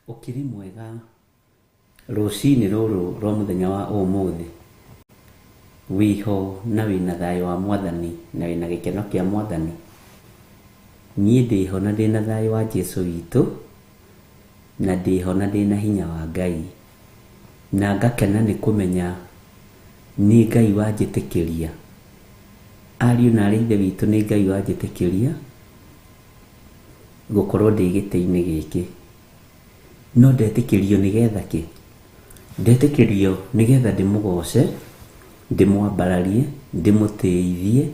Ukiri mwega rucini ruru rwa muthenya wa umuthi wiho na wina thayo wa Mwathani na wina gikeno kia Mwathani. Nie ndiho na ndina thayo wa Jesu witu na ndiho na ndina hinya wa Ngai, na ngakena ni kumenya ni Ngai wanjitikiria. Ariu na arithe witu ni Ngai wanjitikiria gukorwo ndi giti-ini giki. No ndetikirio nigetha ki? Ndetikirio nigetha ndimugoce, ndimwambararie, ndimutithie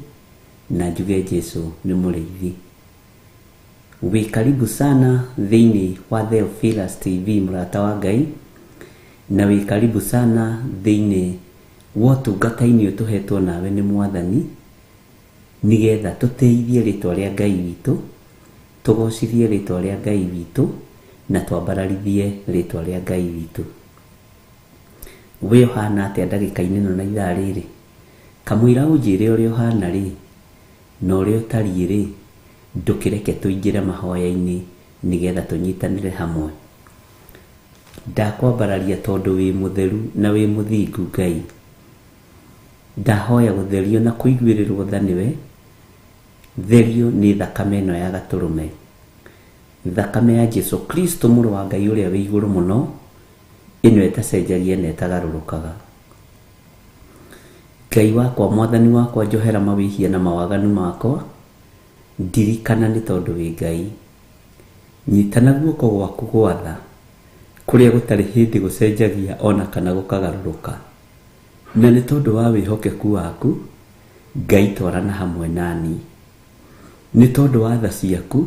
na njuge Jesu ni muriithi. Wi karibu sana thiini wa Theophilus TV murata wa Ngai, na wi karibu sana thiini wa tungata-ini utuhetwo nawe ni Mwathani, nigetha tutithie ritwa ria Ngai witu, tugocithie ritwa ria Ngai witu na twambararithie ritwa ria Ngai witu. We uhana atia ndagika-ini no na ithaa riri? Kamwira unjire uria uhana ri na uria utari ri, ndukireke tuingire mahoya-ini nigetha tunyitanire hamwe. Ndakwambararia tondu wi mutheru na wi muthingu Ngai. Ndahoya gutherio na kuiguirirwo tha niwe. Therio ni thakame ino ya gaturume, thakame ya Jesu Kristo muru wa Ngai uria wi iguru muno, ino itacenjagia na itagarurukaga. Ngai wakwa, Mwathani wakwa, njohera mawihia na mawaganu makwa, ndirikana ni tondu wi Ngai. Nyitana guoko gwaku gwa tha kuria gutari hindi gucenjagia ona kana gukagaruruka, na ni tondu wa wihokeku waku Ngai twarana hamwe nani. Ni tondu wa tha ciaku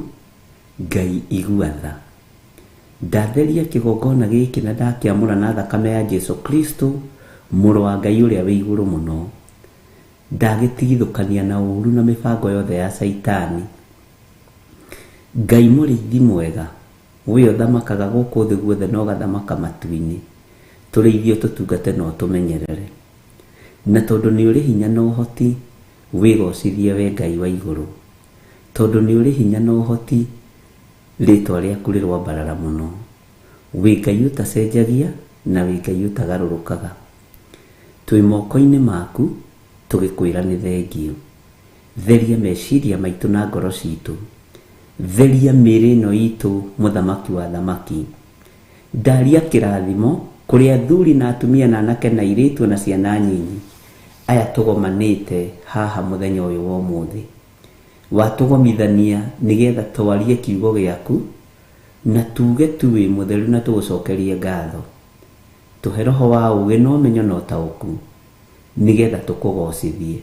Ngai igua tha. Ndatheria kigongona giki na ndakiamura na thakame ya Jesu Kristo muru wa Ngai uria wi iguru muno. Ndagitigithukania na uru na mibango yothe ya Saitani. Ngai muriithi mwega, we uthamakaga guku thi guothe na ugathamaka matu-ini. Turiithio tutungate no tumenyerere. Na tondu ni uri hinya na uhoti, wigocithie we Ngai wa iguru. Tondu ni uri hinya na uhoti, ritwa riaku rirwambarara muno. Wi Ngai utacenjagia na wi Ngai utagarurukaga. Twi moko-ini maku tugikwira ni thengiu. Theria meciria maitu na ngoro citu. Theria mĩĩrĩ ĩno itu, muthamaki wa thamaki. Ndaria kirathimo kuri athuri na atumia na anake na airitu na ciana nyinyi aya tugomanite haha muthenya uyu wa umuthi. Watugomithania nigetha twarie kiugo giaku na tuge tu wi mutheru na tugucokerie ngatho. Tuhe roho wa ugi na umenyo na utauku nigetha tukugocithie.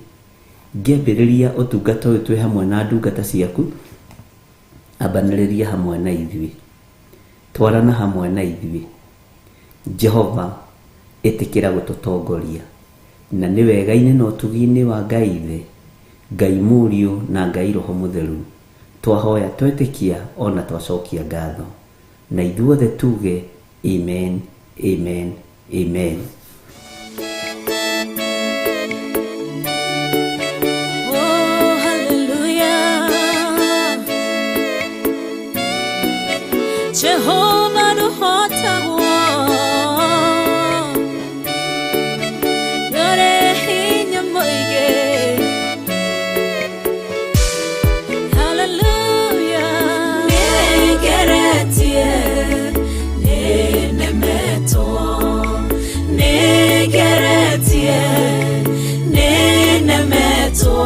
Ngiambiriria utungata uyu twi hamwe na ndungata ciaku, abaniriria hamwe na ithui, twarana hamwe na ithui. Jehova, itikira gututongoria, na ni wega-ini na utugi-ini wa Ngai Ithe, Ngai Muriu na Ngai Roho Mutheru. Twahoya twetikia ona twacokia ngatho, na ithuothe tuge amen, amen, amen. Jehovah do hota yore hinya moige. Hallelujah. Negeretie nenemeto, negeretie nenemeto,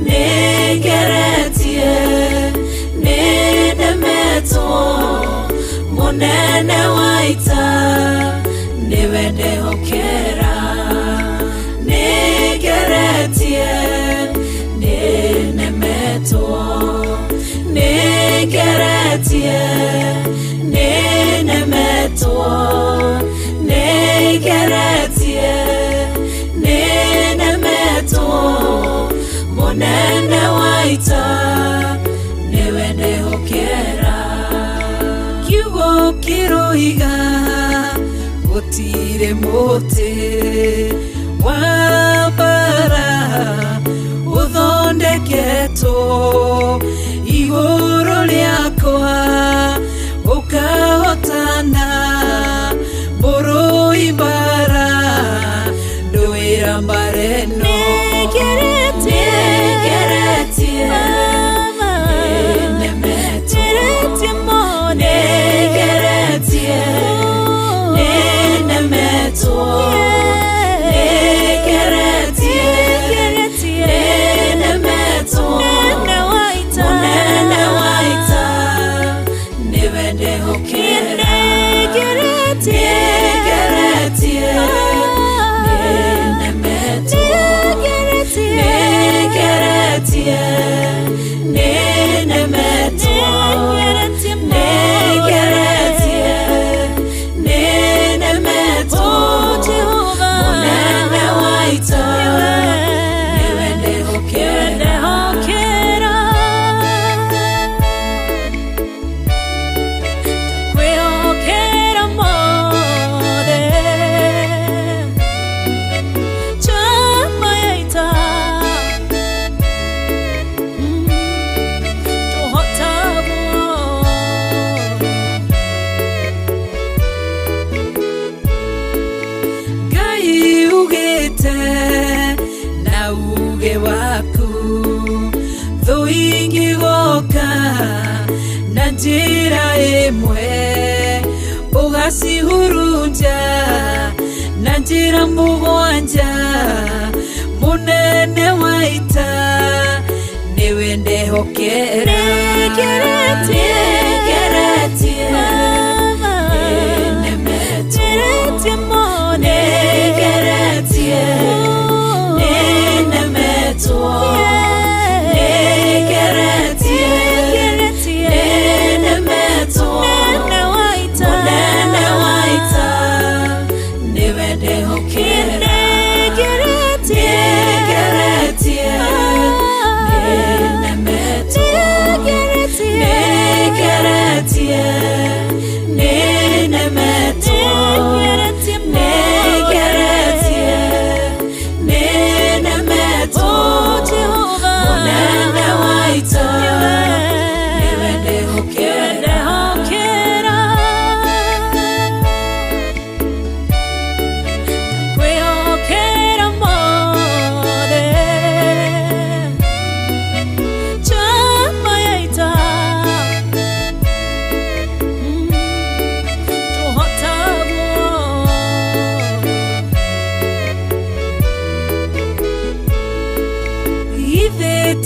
negeretie munene waita niwe ndehokera. Negeretie nenemetwo, negeretie nenemetwo, negeretie nenemetwo, munene waita niwe ndehokera. Kiugo kiroiga gutire muti wa bara uthondeketwo iguru riakwa ukahota waku thũ ingĩgoka na njĩra ĩmwe ũgacihurunja na njĩra mũgwanja mũnene wa ita nĩwe ndehokera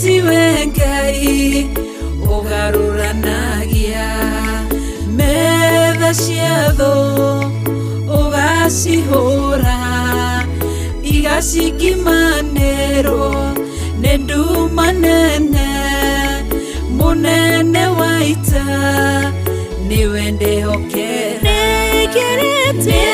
tiwe Ngai ũgarũranagia metha cia thũ ũgacihũra igacikimanĩrwo nĩ nduma nene mũnene wa ita nĩwe ndĩhokera nĩgeretie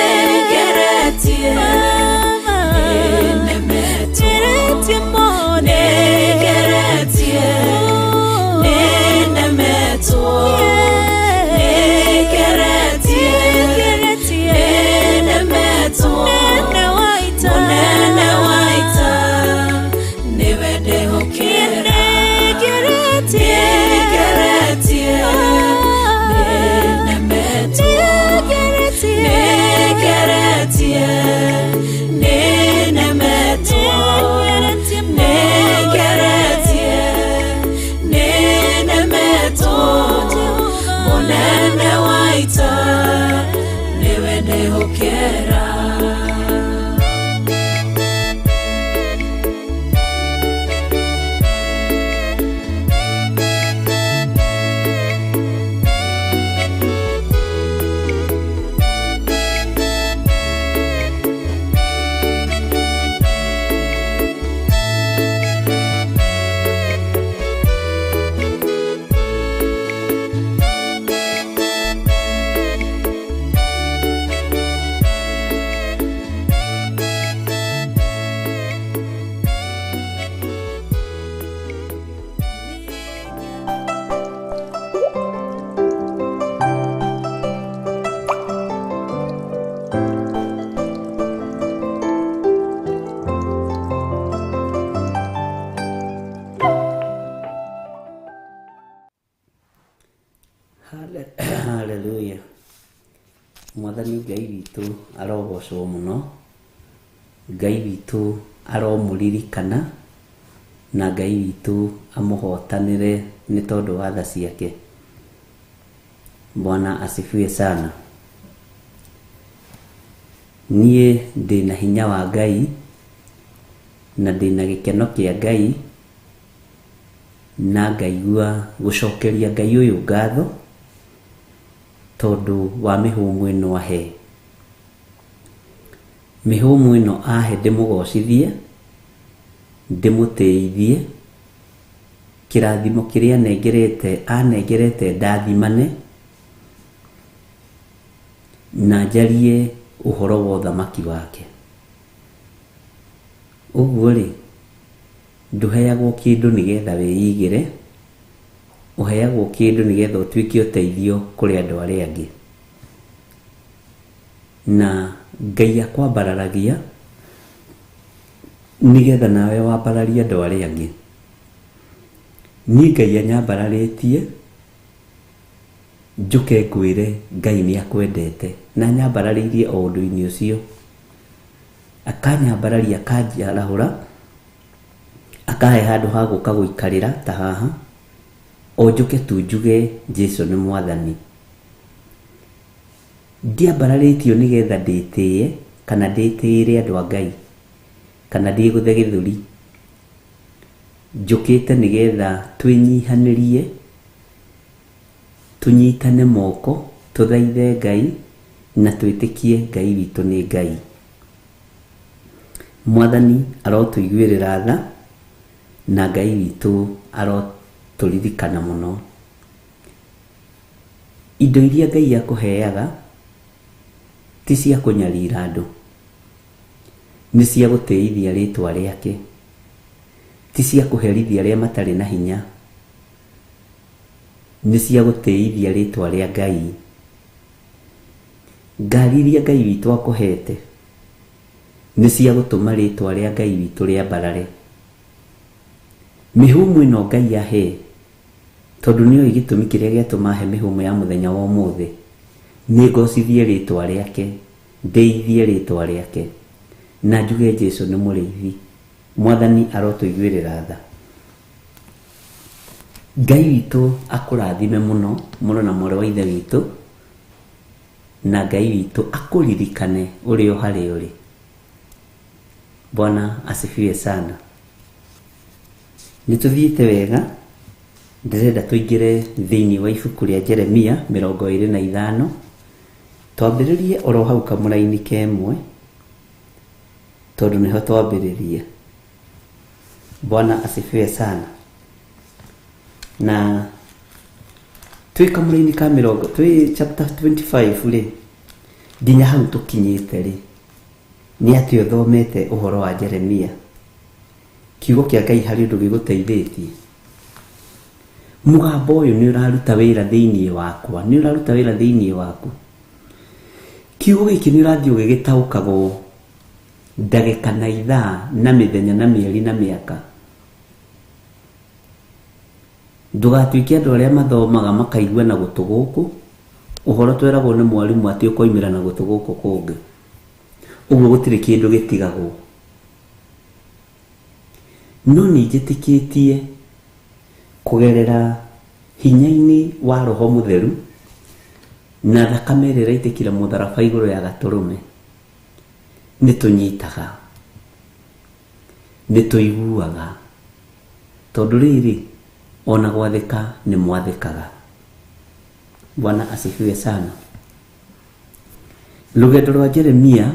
Haleluya. Mwathani Ngai witũ arogocwo mũno, Ngai witũ aromũririkana na Ngai witũ amũhotanĩre nĩ tondũ wa tha ciake. Bwana asifiwe sana. Niĩ ndĩna hinya wa Ngai na ndĩna gĩkeno kĩa Ngai na ngaigua gũcokeria Ngai ũyũ ngatho tondũ wa mĩhũmũ ĩno ahe. Mĩhũmũ ĩno ahe ndĩmũgocithie, ndĩmũtĩithie, kĩrathimo kĩrĩa anengerete ndathimane na njarie ũhoro wa ũthamaki wake. Ũguo rĩ, ndũheagwo kĩndũ nĩgetha wĩigĩre, ũheagwo kĩndũ nĩgetha ũtuĩke ũteithio kũrĩ andũ arĩa angĩ. Na Ngai akwambararagia nĩgetha nawe wambararie andũ arĩa angĩ. Niĩ Ngai anyambararĩtie njũke ngwĩre Ngai nĩ akwendete na nyambararĩirie o ũndũ-inĩ ũcio. Akanyambararia akanjarahũra akahe handu ha guka guikarira ta haha onjuke tunjuge Jesu ni mwathani. Ndiambararitio nigetha nditie kana nditire andu a Ngai kana ndiguthe githuri. Njukite nigetha twinyihanirie, tunyitane moko, tuthaithe Ngai na twitikie Ngai witu ni Ngai. Mwathani arotuiguirira tha na Ngai witu aroturirikana muno. Indo iria Ngai akuheaga ti cia kunyarira andu, ni cia guteithia ritwa riake, ti cia kuherithia aria matari na hinya, ni cia guteithia ritwa ria Ngai. Ngari iria Ngai witu akuhete ni cia gutuma ritwa ria Ngai witu ria mbarare. Mihumu ino Ngai ahe tondu niyo igitumi kiria giatuma he mihumu ya muthenya wa umuthi, ni ngocithie ritwa riake, ndeithie ritwa riake na njuge Jesu ni muriithi. Mwathani arotuiguirira tha. Ngai witu akurathime muno muno na mwari wa ithe witu, na Ngai witu akuririkane uri o hari uri. Bwana asifiwe sana. Nituthiite wega, ndirenda tuingire thiini wa ibuku ria Jeremia 25, twambiririe oro hau kamuraini kemwe tondu niho twambiririe. Bwana asifiwe sana. Na twi kamuraini ka twi chapter 25 ri nginya hau tukinyite ri ni ati uthomete uhoro wa Jeremia. Kiugo kia Ngai hari undu giguteithitie. Mugambo uyu ni uraruta wira thiini wakwa, ni uraruta wira thiini waku. Kiugo giki ni urathio gigitaukago ndagika na ithaa na mithenya na mieri na miaka. Ndugatuike andu aria mathomaga makaigua na gutu guku, uhoro tweragwo ni mwarimu ati ukoimira na gutu guku kungi. Uguo gutiri kindu gitigagwo. No ninjitikitie kugerera hinya-ini wa Roho Mutheru na thakame ĩrĩa ĩraitikire mũtharaba igũrũ ya Gatũrũme, nĩtũnyitaga, nĩtũiguaga, tondũ rĩrĩ ona gwathĩka nĩ mwathĩkaga. Bwana asifiwe sana. Rũgendo rwa Jeremia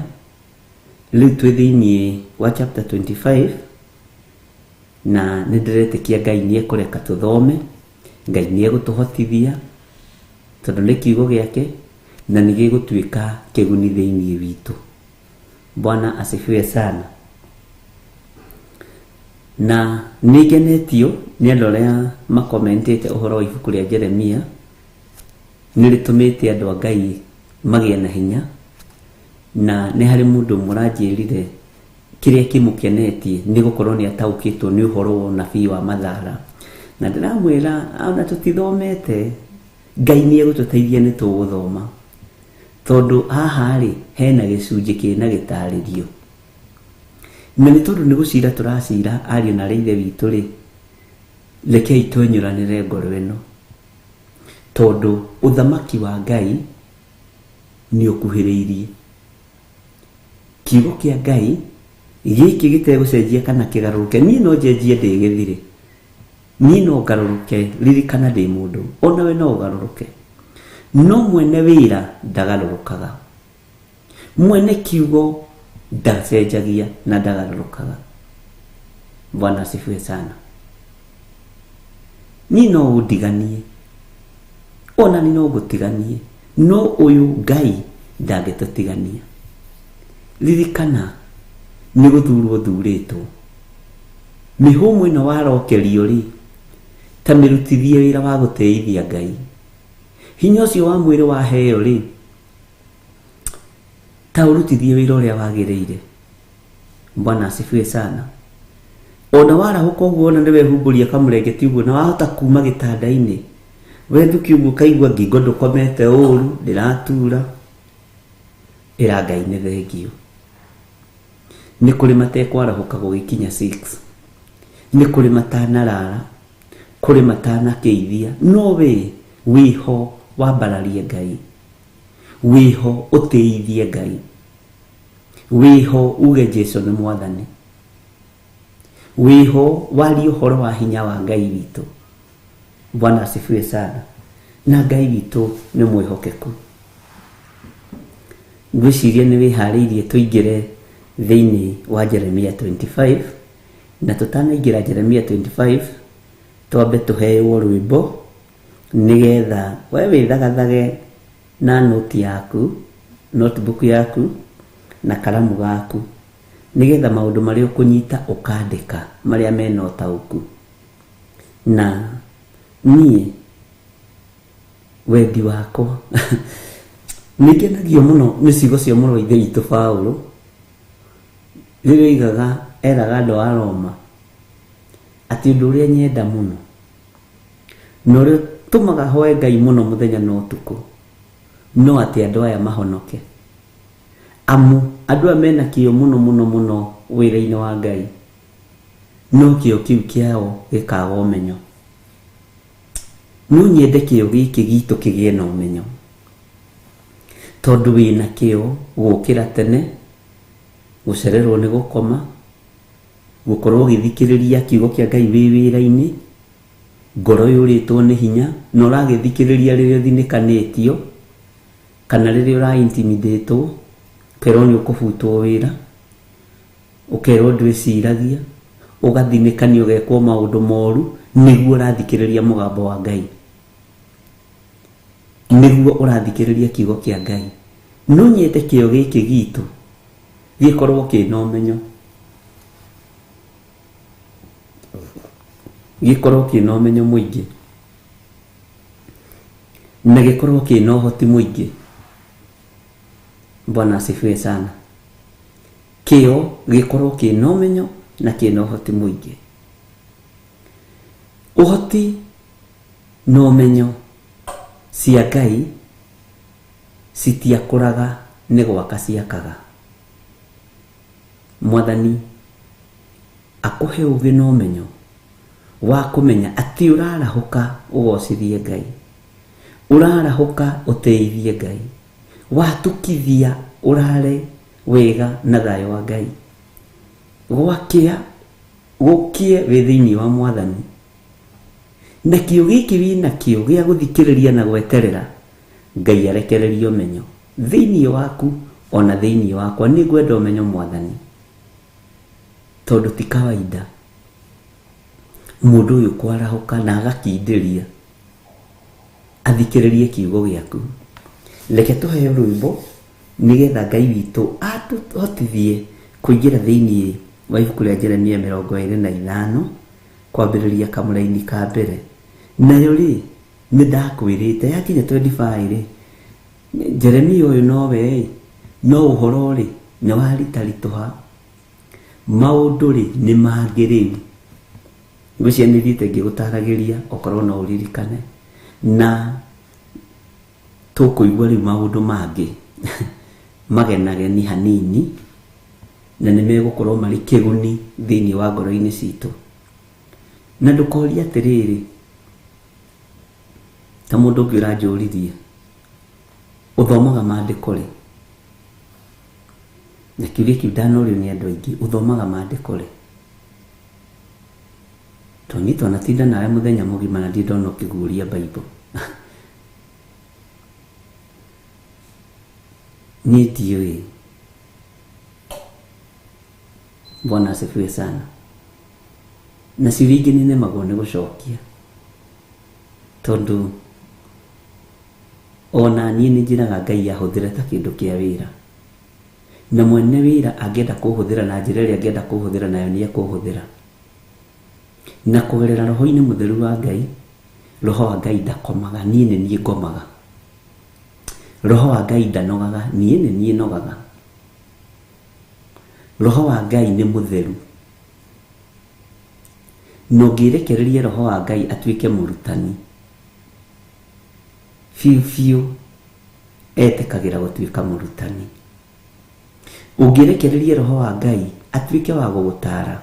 rĩu twĩ thĩinĩ wa chapter 25, na nĩndĩretĩkia Ngai nĩekũreka tũthome, Ngai nĩegũtũhotithia tondũ nĩ kiugo gĩake na nĩgĩgũtuĩka kĩguni thĩinĩ witũ. Bwana asifiwe sana. Na nĩngenetio nĩ andũ arĩa makomentĩte ũhoro wa ibuku rĩa Jeremia, nĩrĩtũmĩte andũ a Ngai magĩe na hinya, na nĩ harĩ mũndũ mũranjĩrire kĩrĩa kĩmũkenetie nĩ gũkorwo nĩ ataũkĩtwo nĩ ũhoro wa ũnabii wa Mathara. Na ndĩramwĩra ona tũtithomete, Ngai nĩegũtũteithia nĩ tũgũthoma, tondũ haha rĩ hena gĩcunjĩ kĩna gĩtarĩrio. Na nĩ tondũ nĩ gũcira tũracira ariũ na ithe witũ rĩ, rekei twenyũranĩre ngoro ĩno, tondũ ũthamaki wa Ngai nĩ ũkuhĩrĩirie. Kiugo kĩa Ngai gĩkĩ gĩtegũcenjia kana kĩgarũrũke. Niĩ no njenjie ndĩ gĩthire, niĩ no ngarũrũke, ririkana ndĩ mũndũ, ona we no ũgarũrũke, no mwene wĩra ndagarũrũkaga, mwene kiugo ndacenjagia na ndagarũrũkaga. Bwana asifiwe sana. Niĩ no ũndiganie, ona ni no ngũtiganie, no ũyũ Ngai ndangĩtũtigania. Ririkana nĩ gũthurwo thurĩtwo. Mĩhũmũ ĩno warokerio rĩ, ta mĩrutithie wĩra wa gũteithia Ngai. Hinya ũcio wa mwĩrĩ waheo rĩ, ta ũrutithie wĩra ũrĩa wagĩrĩire. Bwana asifiwe sana. Ona warahũka ũguo ona nĩwe humbũria kamũrengeti ũguo na wahota kuma gĩtanda-inĩ, wethuki ũguo kaigua ngingo ndũkomete ũru, ndĩratura, ĩra Ngai nĩ thengio. Nĩ kũrĩ matekwarahũka gũgĩkinya 6. nĩ kũrĩ matanarara, kũrĩ matanakeithia, no we wĩho wambararie Ngai, wĩho ũtĩithie Ngai, wĩho uge Jesu nĩ Mwathani, wĩho warie ũhoro wa hinya wa Ngai witũ. Bwana asifiwe sana. Na Ngai witũ nĩ mwĩhokeku. Ngwĩciria nĩ wĩharĩirie tũingĩre thĩinĩ wa Jeremia 25, na tũtanaingĩra Jeremia 25 twambe tũheyo rwĩmbo nĩgetha we wĩthagathage na noti yaku, notebook yaku na karamu gaku, nĩgetha maũndũ marĩa ũkũnyita ũkandĩka marĩa mena ũtaũku. Na niĩ wendi wakwa nĩngenagio mũno nĩ ciugo cia mũrũ wa ithe witũ Paulo rĩrĩa eraga andũ a Roma atĩ ũndũ ũrĩa nyenda mũno na ũrĩa tũmaga hoe Ngai mũno mũthenya na ũtukũ no atĩ andũ aya mahonoke. Amu andũ aya mena kĩo mũno mũno mũno wĩra-inĩ wa Ngai, no kĩo kĩu kĩao gĩkaga ũmenyo. No nyende kĩo gĩkĩ gitũ kĩgĩe na ũmenyo, tondũ wĩna kĩo gũkĩra tene, gũcererwo nĩ gũkoma, gũkorwo ũgĩthikĩrĩria kiugo kĩa Ngai wĩ wĩra-inĩ, ngoro yũrĩtwo nĩ hinya na ũragĩthikĩrĩria rĩrĩa ũthinĩkanĩtio kana rĩrĩa ũraintimidatwo, ũkerwo nĩ ũkũbutwo wĩra, ũkerwo ndwĩciragia, ũgathinĩkanio ũgekwo maũndũ moru, nĩguo ũrathikĩrĩria mũgambo wa Ngai, nĩguo ũrathikĩrĩria kiugo kĩa Ngai. No nyende kĩo gĩkĩ gitũ gĩkorwo kĩna ũmenyo, gĩkorwo kĩna ũmenyo mũingĩ na gĩkorwo kĩna ũhoti mũingĩ. Bwana asifiwe sana. Kĩo gĩkorwo kĩna ũmenyo na kĩna ũhoti mũingĩ. Ũhoti na ũmenyo cia Ngai citiakũraga nĩ gwaka ciakaga. Mwathani akũhe ũgĩ na ũmenyo wa kũmenya atĩ ũrarahũka ũgocithie Ngai, ũrarahũka ũteithie Ngai, watukithia ũrare wega na thayũ wa Ngai, gwakĩa gũkie wĩ thĩinĩ wa Mwathani. Na kĩo gĩkĩ wĩna kĩo gĩa gũthikĩrĩria na gweterera Ngai arekererie ũmenyo thĩinĩ waku ona thĩinĩ wakwa. Nĩ ngwenda ũmenyo Mwathani, tondũ ti kawaida mũndũ ũyũ kwarahũka na agakindĩria athikĩrĩrie kiugo gĩaku. Reke tũheo rwĩmbo nĩgetha Ngai witũ atũhotithie kũingĩra thĩinĩ wa ibuku rĩa Jeremia 25 kwambĩrĩria kamũraini ka mbere. Nayo rĩ, nĩndakwĩrĩte yakinya 25 rĩ, Jeremia ũyũ nowe no ũhoro rĩ nĩ waritaritũha, maũndũ rĩ nĩ mangĩ rĩu. Ngwĩciria nĩ thiĩte ngĩgũtaragĩria okorwo no ũririkane, na tũkũigua rĩu maũndũ mangĩ magenageni hanini na nĩ megũkorwo marĩ kĩguni thĩinĩ wa ngoro-inĩ citũ. Na ndũkoria atĩrĩrĩ, ta mũndũ ũngĩ ũranjũririe ũthomaga maandĩko rĩ, na kĩũria kĩu ndanorio nĩ andũ aingĩ, ũthomaga maandĩko rĩ? Toni twanatinda nawe mũthenya mũgima na ndona ũkĩguũria Bible. Niĩ ndiũĩ. Bwana asifiwe sana. Na ciũria ingĩ nĩnemagwo nĩ gũcokia, tondũ ona niĩ nĩnjĩraga Ngai ahũthĩre ta kĩndũ kĩa wĩra, na mwene wĩra angĩenda kũhũthĩra na njĩra ĩrĩa angĩenda kũhũthĩra nayo nĩ ekũhũthĩra. Na kũgerera roho-inĩ mũtheru wa Ngai, roho wa Ngai ndakomaga, niĩ nĩ niĩ ngomaga. Roho wa Ngai ndanogaga, niĩ nĩ niĩ nogaga. Roho wa Ngai nĩ mũtheru, no ngĩrekereria roho wa Ngai atuĩke mũrutani, biũ etĩkagĩra gũtuĩka mũrutani. Ũngĩrekereria roho wa Ngai atuĩke wa gũgũtaara,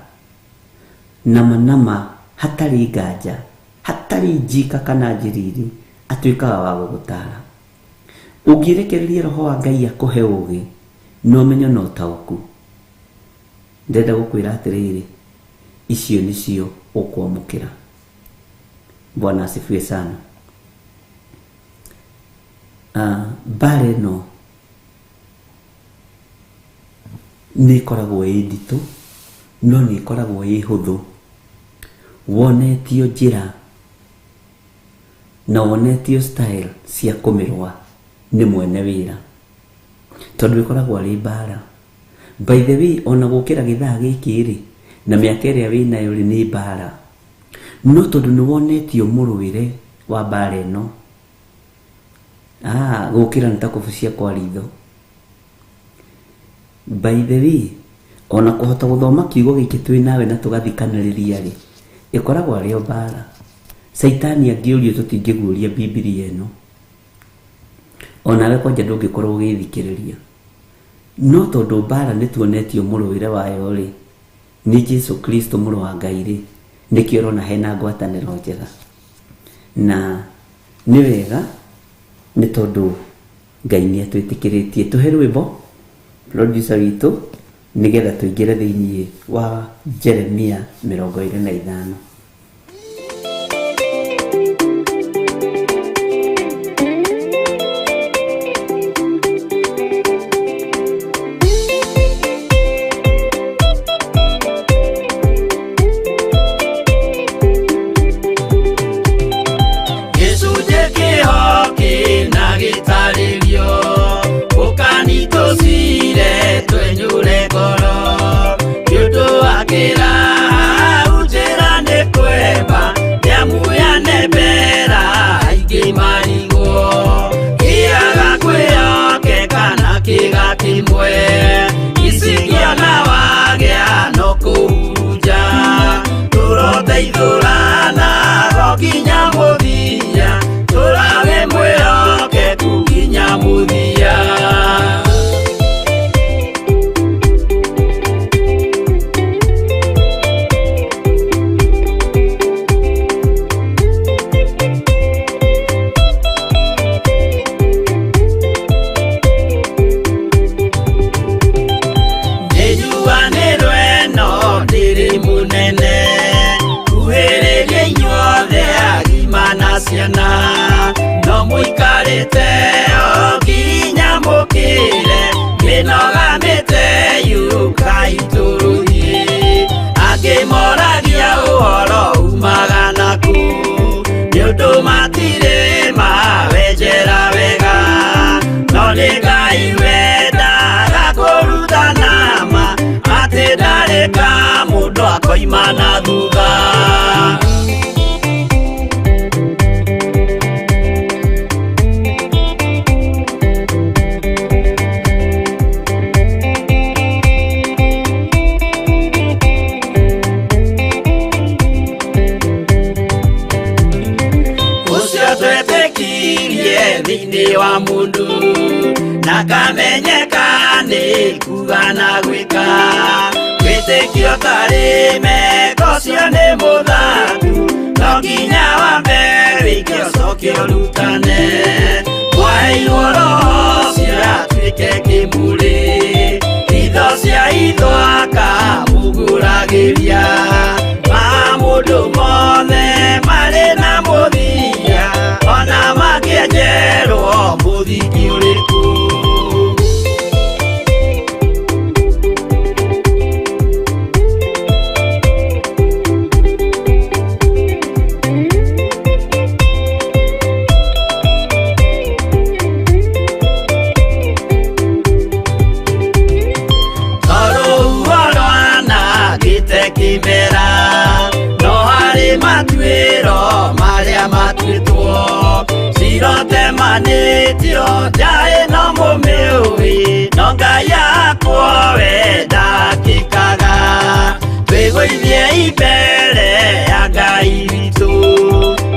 nama hatari nganja, hatari njika kana njiriri, atuĩkaga wa gũgũtaara. Ũngĩrekereria roho wa Ngai akũhe ũũgĩ na ũmenyo na ũtaũku, ndenda gũkwĩra atĩrĩrĩ, icio nĩcio ũkwamũkĩra. Bwana asifiwe sana. Mbara ĩno nĩ ĩkoragwo ĩ nditũ, no nĩ ĩkoragwo ĩ hũthũ wonetio njĩra na wonetio style cia kũmĩrũa nĩ mwene wĩra, tondũ ĩkoragwo arĩ mbara. By the way, ona gũkĩra gĩthaa gĩkĩ rĩ, na mĩaka ĩrĩa wĩnayo rĩ, nĩ mbara. No tondũ nĩ wonetio mũrũĩre wa mbara ĩno, gũkĩra nĩ ta kũbucia kwa ritho. By the way, ona kũhota gũthoma kiugo gĩkĩ twĩ nawe na tũgathikanĩrĩria rĩ, ĩkoragwo arĩ o mbara. Saitani angĩũrio tũtingĩguũria Biblia ĩno, onawe kwanja ndũngĩkorwo ũgĩthikĩrĩria. No tondũ mbara nĩ tuonetio mũrũĩre wayo rĩ, nĩ Jesu Kristo mũrũ wa Ngai rĩ, nĩkĩo ũrona hena ngwatanĩro njega. Na nĩ wega nĩ tondũ Ngai nĩ atwĩtĩkĩrĩtie. Tũhe rwĩmbo producer witũ nĩgetha tũingĩre thĩinĩ wa Jeremia 25. No muikarite okinya mukire minogamite yuka ituruthi akimoragia uhoro umaga naku niundu matire mawenjera wega no nĩ Ngai wendaga kũruta nama atĩ ndareka mũndũ akoima na thutha. Thĩinĩ wa mũndũ na kamenyeka nĩ kuga na gwĩka wĩtĩkio tarĩ meko cio nĩ mũthatu no nginya wambe wĩke ũcoke ũrutane waheirwo roho cio atuĩke kĩmũrĩ itho cia ithwaka muguragĩria ma mũndũ mothe marĩ na mũthia ona makĩenjerwo mũthingi ũrĩkũ. Kĩmera no harĩ matuĩro marĩa matuĩtwo cirotemanĩtio njaĩ no mũmĩũĩ no Ngai akwo we ndakĩkaga twĩgũithie imbere ya Ngai witũ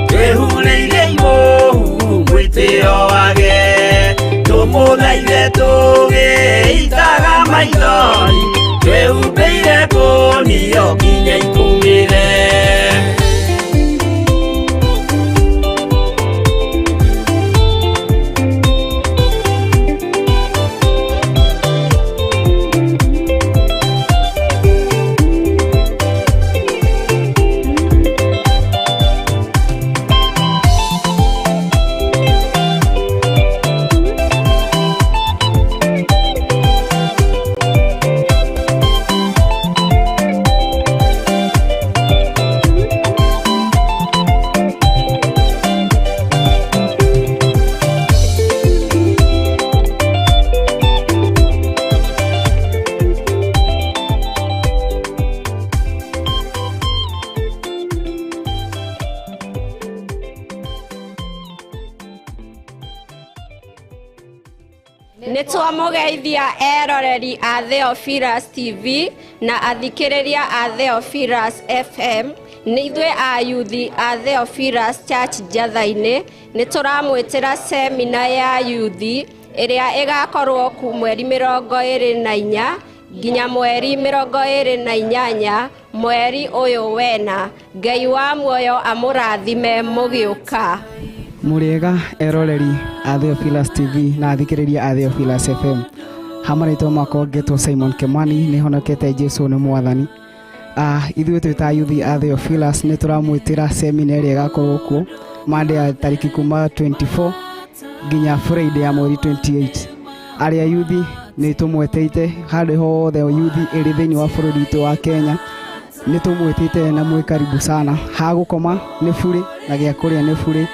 twĩhurĩire imũhu mwĩtĩo wage tũmũthaithe tũgĩitaga maithori twĩhumbĩire ngũnio nginya ikumĩre Twamugeithia eroreri a Theophilus TV na athikiriria a Theophilus FM. Nĩ ithuĩ a yuthi a Theophilus Church Njatha-inĩ nĩ tũramwĩtĩra semina ya yuthi ĩrĩa ĩgakorwo ku mweri 24 nginya mweri 28 mweri ũyũ wena. Ngai wa muoyo amũrathime mũgĩũka. Muriega eroreri a Theophilus TV na athikiriria a Theophilus FM. Hamarĩtwo makwa ngetwo Simon Kimani nĩ honokete Jesu nĩ mwathani. Ithuĩ twĩta yuthi a Theophilus nĩ tũramwĩtĩra seminar ĩrĩa ĩgakorwo kuo Monday tariki kuma 24 nginya Friday ya mweri 28. Arĩa yuthi nĩ tũmweteite handũ hothe yuthi ĩrĩ thĩinĩ wa bũrũri witũ wa Kenya. Nĩ tũmweteite na mwĩ karibu sana. Hagũkoma nĩ bure na gĩa kũrĩa nĩ bure.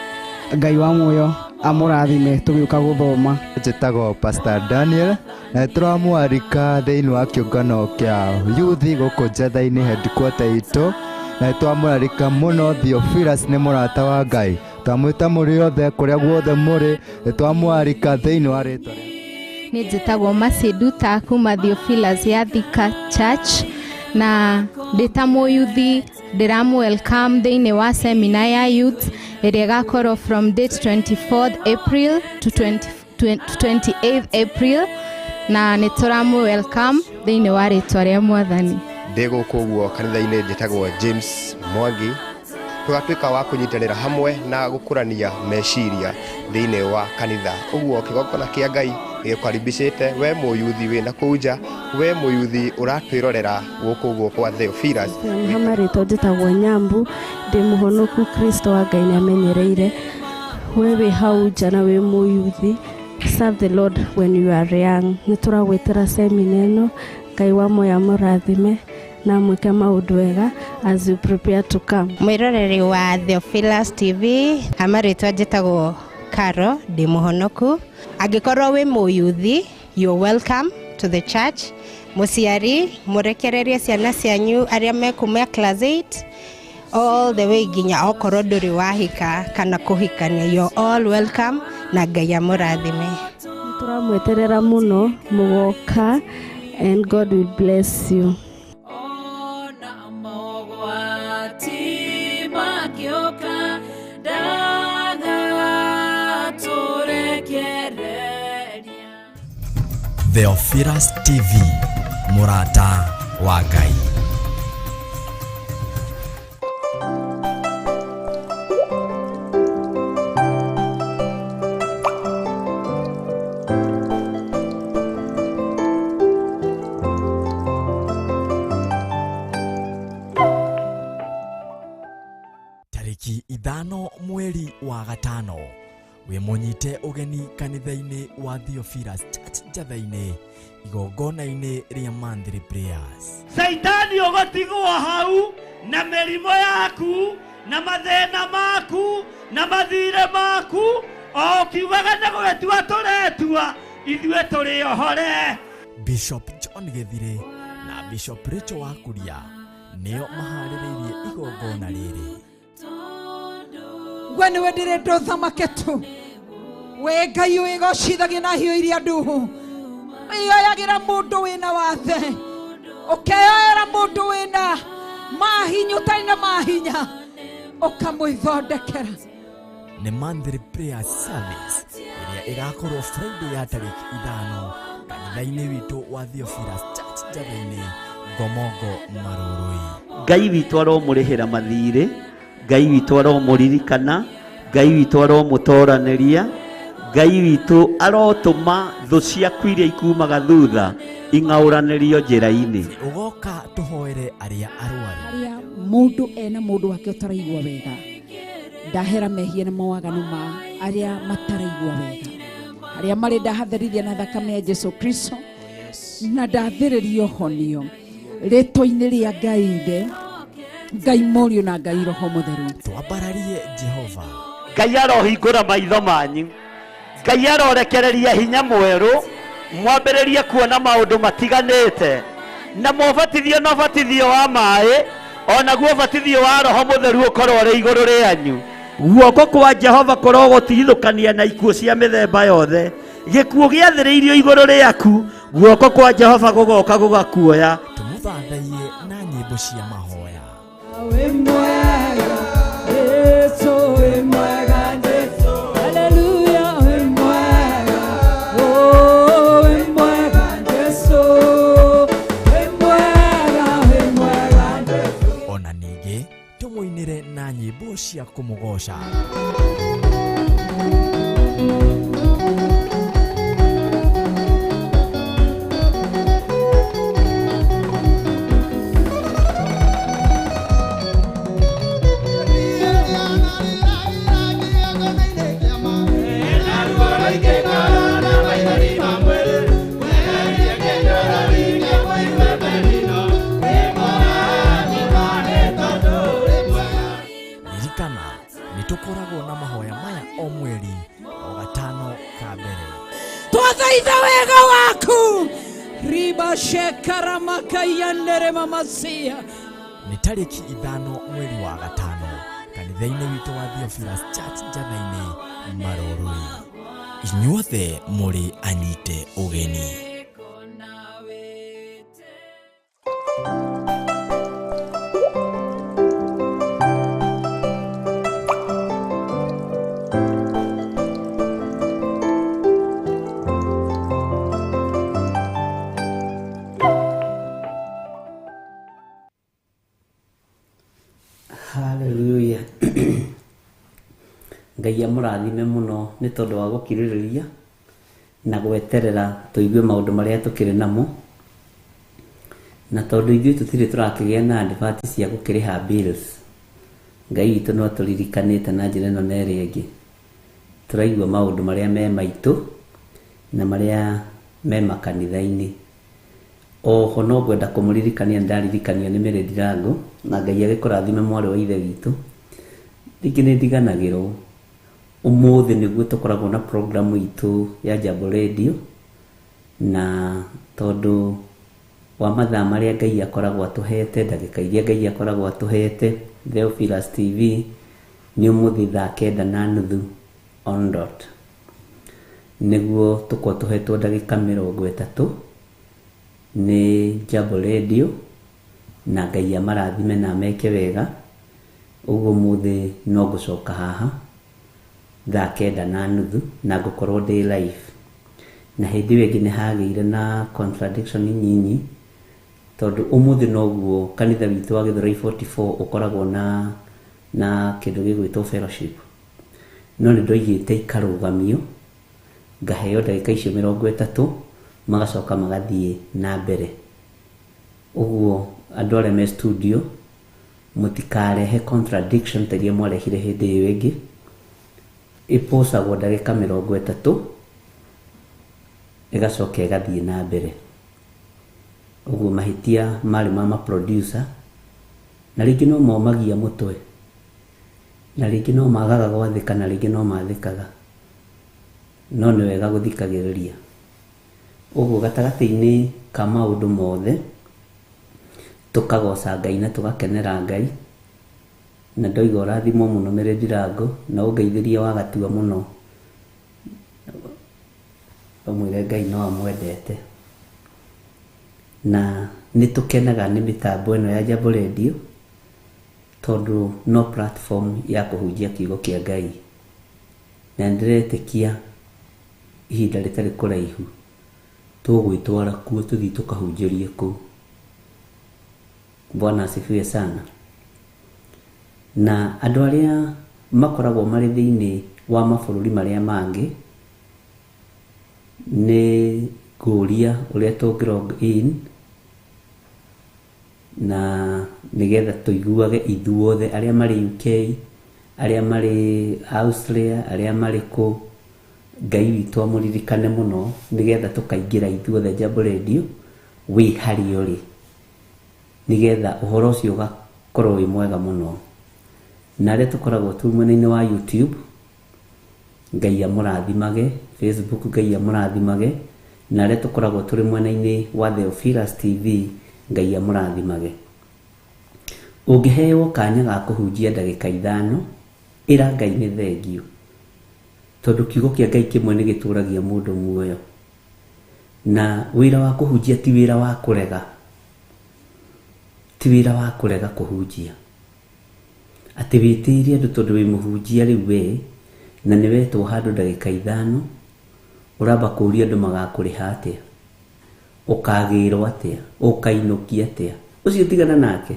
Ngai wa muoyo amũrathime tũgĩũka gũthoma. Njĩtagwo Pastor Daniel na tũramwarika thĩinĩ wa kĩũngano kĩa yuthi gũkũ Njatha-inĩ headquarter itũ na twamwarika mũno. Theophilus nĩ mũrata wa Ngai, twamwĩta mũrĩ othe kũrĩa guothe mũrĩ, twamwarika thĩinĩ wa rĩtwa. Nĩ njĩtagwo Maceduta kuma Theophilus ya Thika Church na ndĩta mũyuthi ndĩramwelcome thĩinĩ wa seminar ya youth ĩrĩa ĩgakorwo from date 24th April to 28th April na nĩ tũramwelcome thĩinĩ wa rĩtwa rĩa Mwathani. Ndĩ gũkũ ũguo kanitha-inĩ njĩtagwo James Mwangi, tũgatuĩka wa kũnyitanĩra hamwe na gũkũrania meciria thĩinĩ wa kanitha. Ũguo kĩgongona kĩa Ngai gĩkũkaribicĩte we mũyuthi wĩna kũu nja, we mũyuthi ũratwĩrorera gũkũ ũguo kwa Theophilus. Hamarĩtwo njĩtagwo Nyambu, ndĩ mũhonoku Kristo wa Ngai nĩ amenyereire. We wĩ hau nja na wĩ mũyuthi, serve the Lord when you are young. Nĩ tũragwĩtĩra semina ĩno, Ngai wa muoyo amũrathime na mwĩke maũndũ wega as you prepare to come. Mwĩroreri wa Theophilus TV, hamarĩtwo njĩtagwo Karo, ndĩ mũhonoku. Angĩkorwo wĩ mũyuthi, you're welcome to the church. Mũciari, mũrekererie ciana cianyu arĩa mekuma class 8 all the way nginya okorwo ndũrĩ wahika kana kũhikania, you're all welcome na Ngai amũrathime. Tũramweterera mũno mũgoka and God will bless you. Theophilus TV, mũrata wa Ngai. Tariki 5 mweri wa gatano we munyite ugeni kanitha-inĩ wa Theophilus Church Njatha-inĩ igongona-inĩ rĩa Monthly Prayers. Saitani ũgũtigwo hau na mĩrimũ yaku na mathĩna maku na mathirĩ maku, o kiugaga na gũgĩtua tũretua ithuĩ tũrĩ ohore. Bishop John Gethire na Bishop Rachel Wakuria nĩo maharĩrĩirie igongona rĩrĩ. Gwe nĩwe ndĩrenda ũthamake tu, we Ngai wĩgocithagia na hiũ iria nduhu, wĩoyagĩra mũndũ wĩna wathe, ũkeoyera mũndũ wĩna mahinya ũtarĩ na mahinya, ũkamwĩthondekera. Nĩ Monthly Prayer Service ĩrĩa ĩgakorwo Friday ya tariki 5 kanitha-inĩ witũ wa Theophilus Church Njatha-inĩ Ngomongo Marũrũi. Ngai witũ aromũrĩhĩra mathirĩ, Ngai witũ aromũririkana, Ngai witũ aromũtoranĩria, Ngai witũ arotũma thũ ciaku iria ikumaga thutha ing'aũranĩrio njĩra-inĩ. Ũgoka tũhoere arĩa arwaru, arĩa mũndũ ena mũndũ wake ũtaraigua wega, ndahera mehia na mawaganu ma arĩa mataraigua wega, arĩa marĩ ndahatherithia na thakame ya Jesu Kristo na ndathĩrĩrio honio rĩtwa-inĩ rĩa Ngai Ithe, Ngai Mũriũ na Ngai Roho Mũtheru. Twambararie Jehova. Ngai arohingũra maitho manyu, Ngai arorekereria hinya mwerũ, mwambĩrĩrie kuona maũndũ matiganĩte, na mũbatithio na ũbatithio wa maĩ, onaguo ũbatithio wa Roho Mũtheru ũkorwo ũrĩ igũrũ rĩanyu. Guoko kwa Jehova kũrogũtigithũkania na ikuũ cia mĩthemba yothe, gĩkuũ gĩathĩrĩirio igũrũ rĩaku, guoko kwa Jehova gũgoka gũgakuoya. Tũmũthathaiye na nyĩmbo cia mahoya. Wĩ mwega, Yesu wĩ mwega, Yesu. Haleluya, wĩ mwega. Oh, wĩ mwega, Yesu. Wĩ mwega, wĩ mwega, Yesu. Ona ningĩ tũmũinĩre na nyĩmbo cia kũmũgoca. Nĩtũkoragwo na mahoya maya o mweri wa gatano ka mbere. Twathaitha wega waku riba shekara makayandere mamasia. Nĩ tarĩki 5 mweri wa gatano kanitha-inĩ witũ wa Theophilus Church Njatha-inĩ Marũrũi. Inyuothe mũrĩ anyite ũgeni. Haleluya. Ngai amũrathime mũno nĩ tondũ wa gũkirĩrĩria na gweterera tũigue maũndũ marĩa tũkĩrĩ namo, na tondũ ithuĩ tũtirĩ tũrakĩgĩa na advert cia gũkĩrĩha bills. Ngai witũ no tũririkanĩte na njĩra ĩno na ĩrĩa ĩngĩ, tũraigua maũndũ marĩa me maitũ na marĩa me makanitha-inĩ. Oho no ngwenda kũmũririkania ndaririkanio nĩ Mary Ndirango, na Ngai agĩkũrathime mwarĩ wa ithe witũ. Rĩngĩ nĩ ndiganagĩrwo ũmũthĩ nĩguo tũkoragwo na program itũ ya Jambo Radio, na tondũ wa mathaa marĩa Ngai akoragwo atũhete, ndagĩka iria Ngai akoragwo atũhete, Theophilus TV nĩ ũmũthĩ 9:30 on dot, nĩguo tũkorwo tũhetwo ndagĩka 30 nĩ Jambo Radio, na Ngai amarathime na meke wega. Ũguo mũthĩ no gũcoka haha 9:30 na ngũkorwo ndĩ live, na hĩndĩ ĩyo ĩngĩ nĩ hagĩire na contradiction nyinyi, tondũ ũmũthĩ noguo kanitha witũ wa Gĩthũrai 44 ũkoragwo na kĩndũ gĩgwĩtwo fellowship, no nĩ ndoigĩte ikarũgamio ngaheo ndagĩka icio 30 magacoka magathiĩ na mbere. Ũguo andũ arĩa me studio mũtikarehe contradiction ta iria mwarehire hĩndĩ ĩyo ĩngĩ. Ĩpocagwo ndagĩka 30 ĩgacoka ĩgathiĩ na mbere. Ũguo mahĩtia marĩ ma producer, na rĩngĩ no momagia mũtwe, na rĩngĩ no magaga gwathĩka, na rĩngĩ no mathĩkaga, no nĩ wega gũthikagĩrĩria. Ũguo gatagatĩ-inĩ ka maũndũ mothe tũkagoca Ngai na tũgakenera Ngai, na ndoiga ũrathimwo mũno Mary Ndirango, na ũngeithĩrie wagatua mũno, ũmwĩre Ngai no amwendete. Na nĩ tũkenaga nĩ mĩtambo ĩno ya Jambo Radio, tondũ no platform ya kũhunjia kiugo kĩa Ngai, na ndĩretĩkia ihinda rĩtarĩ kũraihu tũgwĩtwara kuo tũthiĩ tũkahunjĩrie kũu. Bwana asifiwe sana. Na andũ arĩa makoragwo marĩ thĩinĩ wa mabũrũri marĩa mangĩ nĩ ngũria ũrĩa tũngĩ log in na nĩgetha tũiguage ithuothe, arĩa marĩ UK, arĩa marĩ Austria, arĩa marĩ kũ. Ngai witũ amũririkane mũno nĩgetha tũkaingĩra ithuothe Jambo Radio wĩ harĩa ũrĩ, nĩgetha ũhoro ũcio ũgakorwo wĩ mwega mũno. Na arĩa tũkoragwo tũ mwena-inĩ wa YouTube, Ngai amũrathimage. Facebook, Ngai amũrathimage. Na arĩa tũkoragwo tũrĩ mwena-inĩ wa Theophilus TV, Ngai amũrathimage. Ũngĩheo kanya ga kũhunjia ndagĩka 5, ĩra Ngai nĩ thengio, tondu kiugo kia Ngai kimwe ni gituragia mundu muoyo, na wira wa kuhunjia ti wira wa kurega, ti wira wa kurega kuhunjia ati witirie andu tondu wi muhunjia riu we na ni wetwo handu ndagika 5 uramba kuria andu magakuriha atia, ukagirwo atia, ukainukia atia, ucio tigana nake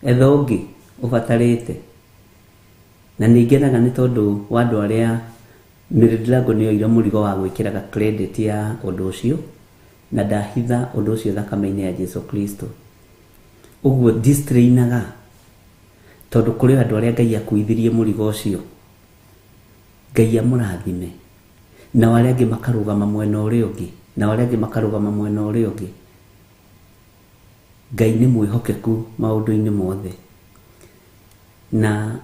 etha ungi ubatarite. Na ningenaga ni tondu wa andu aria Miridilango ni oira murigo wa gwikiraga credit ya undu ucio, na ndahitha undu ucio thakame-ini ya Jesu Kristo. Uguo distrainaga tondu kuri andu aria Ngai akuithirie murigo ucio, Ngai amurathime, na wale angi makarugama mwena uria ungi, na wale angi makarugama mwena uria ungi. Ngai ni mwihokeku maundu-ini mothe, na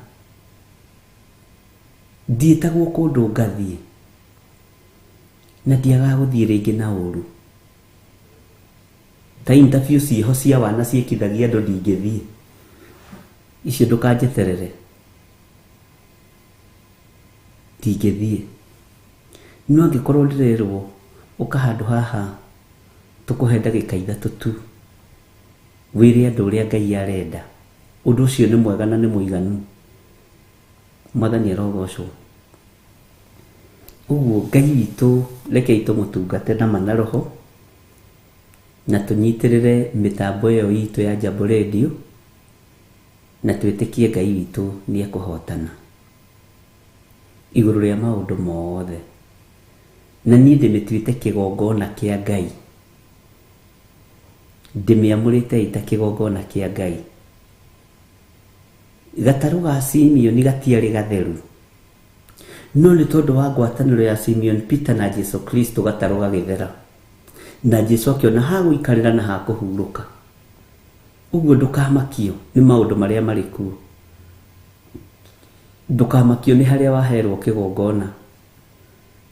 ndietagwo kundu ngathie na ndiaga guthie ringi na uru. Ta interview ciho cia wana ciikithagia andu ndingithie, icio ndukanjeterere, ndingithie. No angikorwo ndirerwo uka handu haha tukuhe ndagika 3 tu wire andu uria Ngai arenda, undu ucio ni mwega na ni muiganu. Mwathani arogocwo. Uguo Ngai witu reke itumutungate na mana roho, na tunyitirire mitambo iyo itu ya Jambo Radio, na twitikie Ngai witu ni akuhotana iguru ria maundu mothe. Na ni ndimitwite kigongona kia Ngai, ndimiamurite ita kigongona kia Ngai. Gataru ga Simeon gatiari gatheru, no ni tondu wa ngwataniro ya Simeon Peter na Jesu Kristo gataru gagithera, na Jesu akiona ha guikarira na ha kuhuruka. Uguo ndukamakio ni maundu maria mari kuo, ndukamakio ni haria waherwo kigongona,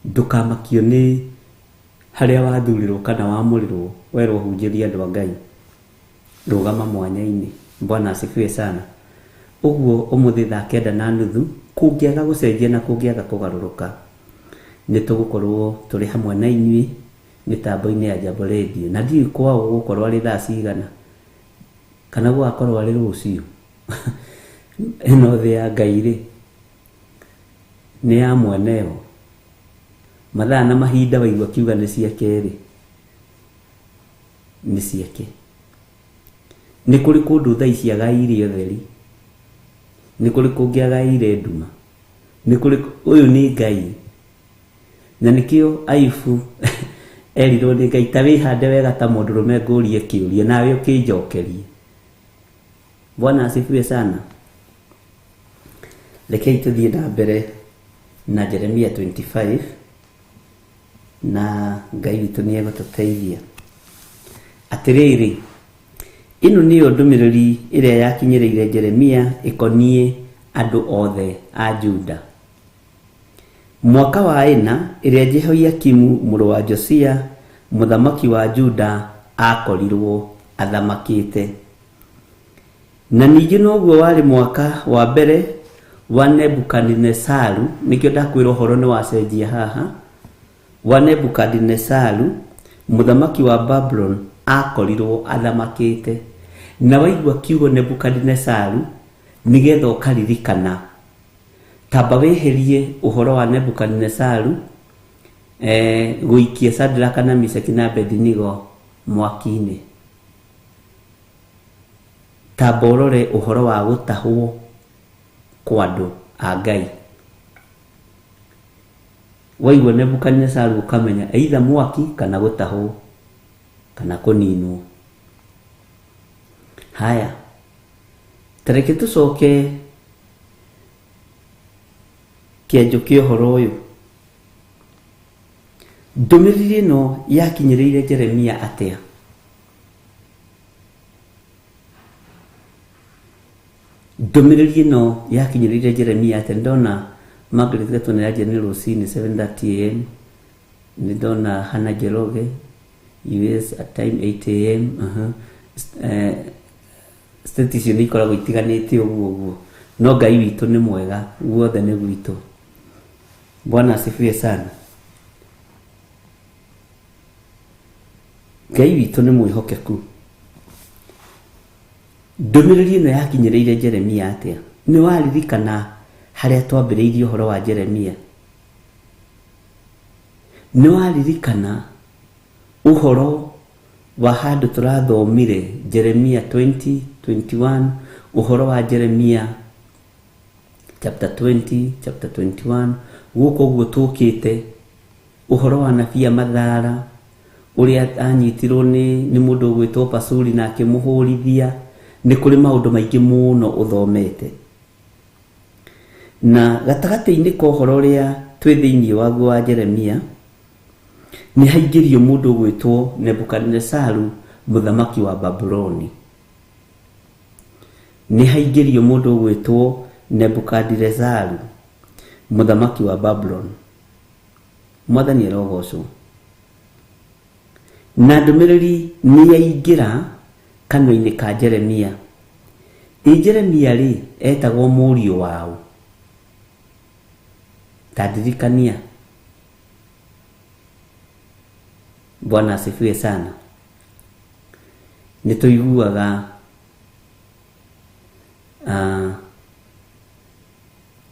ndukamakio ni haria wathurirwo kana wamurirwo werwo hunjiria andu a Ngai. Rugama mwanya-ini. Bwana asifiwe sana. Uguo umuthi thaa 9:30 kungiaga gucenjia na kungiaga kugaruruka, ni tugukorwo turi hamwe na inyui mitambo-ini ya Jambo Radio, na ndi kwao gukorwo ari thaa cigana kana gukorwo ari rucio. Ino thi ya Ngai ri ni ya mweneo, mathaa na mahinda waigua kiuga ni ciake ri ni ciake. Ni kuri kundu thaa ici agairie theri, ni kuri kungiaga ire nduma, ni kuri uyu ni Ngai. Na nikio Ayubu erirwo ni Ngai ta wihande wega ta mundurume ngurie kiurie nawe ukinjokerie. Bwana asifiwe sana. Rekei tuthie na mbere na Jeremia 25, na Ngai witu ni egututeithia. Atiriri, ino niyo ndumiriri iria yakinyiriire Jeremia ikonie andu othe a Juda. Mwaka wa 4 iria Jehoiakimu muru wa Josia muthamaki wa Juda akorirwo athamakite. Na ningi noguo wari mwaka wa mbere wa Nebukadnesaru, nikio ndakwira horo ni wacenjia haha, wa Nebukadnesaru muthamaki wa Babylon akorirwo athamakite. Na waigua kiugo Nebukadnesaru nigetha ukaririkana, tamba weherie uhoro wa Nebukadnesaru guikia Shadraka na Meshaki na Abednego mwaki-ini. Tamba urore uhoro wa gutahwo kwa andu a Ngai. Waigua Nebukadnesaru ukamenya either mwaki kana gutahwo kana kuninwo. Haya, tareke tucoke kianjo kia uhoro uyu. Ndumiriri ino yakinyiriire Jeremia atia? Ndumiriri ino yakinyiriire Jeremia atia? Ndona Margaret Gatuna ya General Rosini 7:30 AM, ndona Hannah Jeroge US at time 8 AM. Station ni ikoragwo itiganite uguo. No Ngai witu ni mwega, guothe ni gwitu. Bwana asifiwe sana. Ngai witũ nĩ mwĩhokeku. Ndũmĩrĩri ĩno yakinyĩrĩire Jeremia atĩa? Nĩ waririkana harĩa twambĩrĩirie ũhoro wa Jeremia? Nĩ waririkana ũhoro wa handũ tũrathomire Jeremia 20:21, ũhoro wa Jeremia chapter 20, chapter 21, gũkũ ũguo tũkĩte ũhoro wa nabii Amathara ũrĩa anyitirwo nĩ mũndũ ũgwĩtwo Pasuri na akĩmũhũrithia. Nĩ kũrĩ maũndũ maingĩ mũno ũthomete, na gatagatĩ-inĩ ka ũhoro ũrĩa twĩ thĩinĩ waguo wa Jeremia nĩ haingĩrio mũndũ ũgwĩtwo Nebukadnezaru mũthamaki wa Babuloni. Nĩ haingĩrio mũndũ ũgwĩtwo Nebukadnezaru mũthamaki wa Babulon. Mwathani arogocwo. Na ndũmĩrĩri nĩ yaingĩra kanua-inĩ ka Jeremia. Jeremia rĩ etagwo mũriũ wao. Tadirikania. Bwana asifiwe sana. Nĩtũiguaga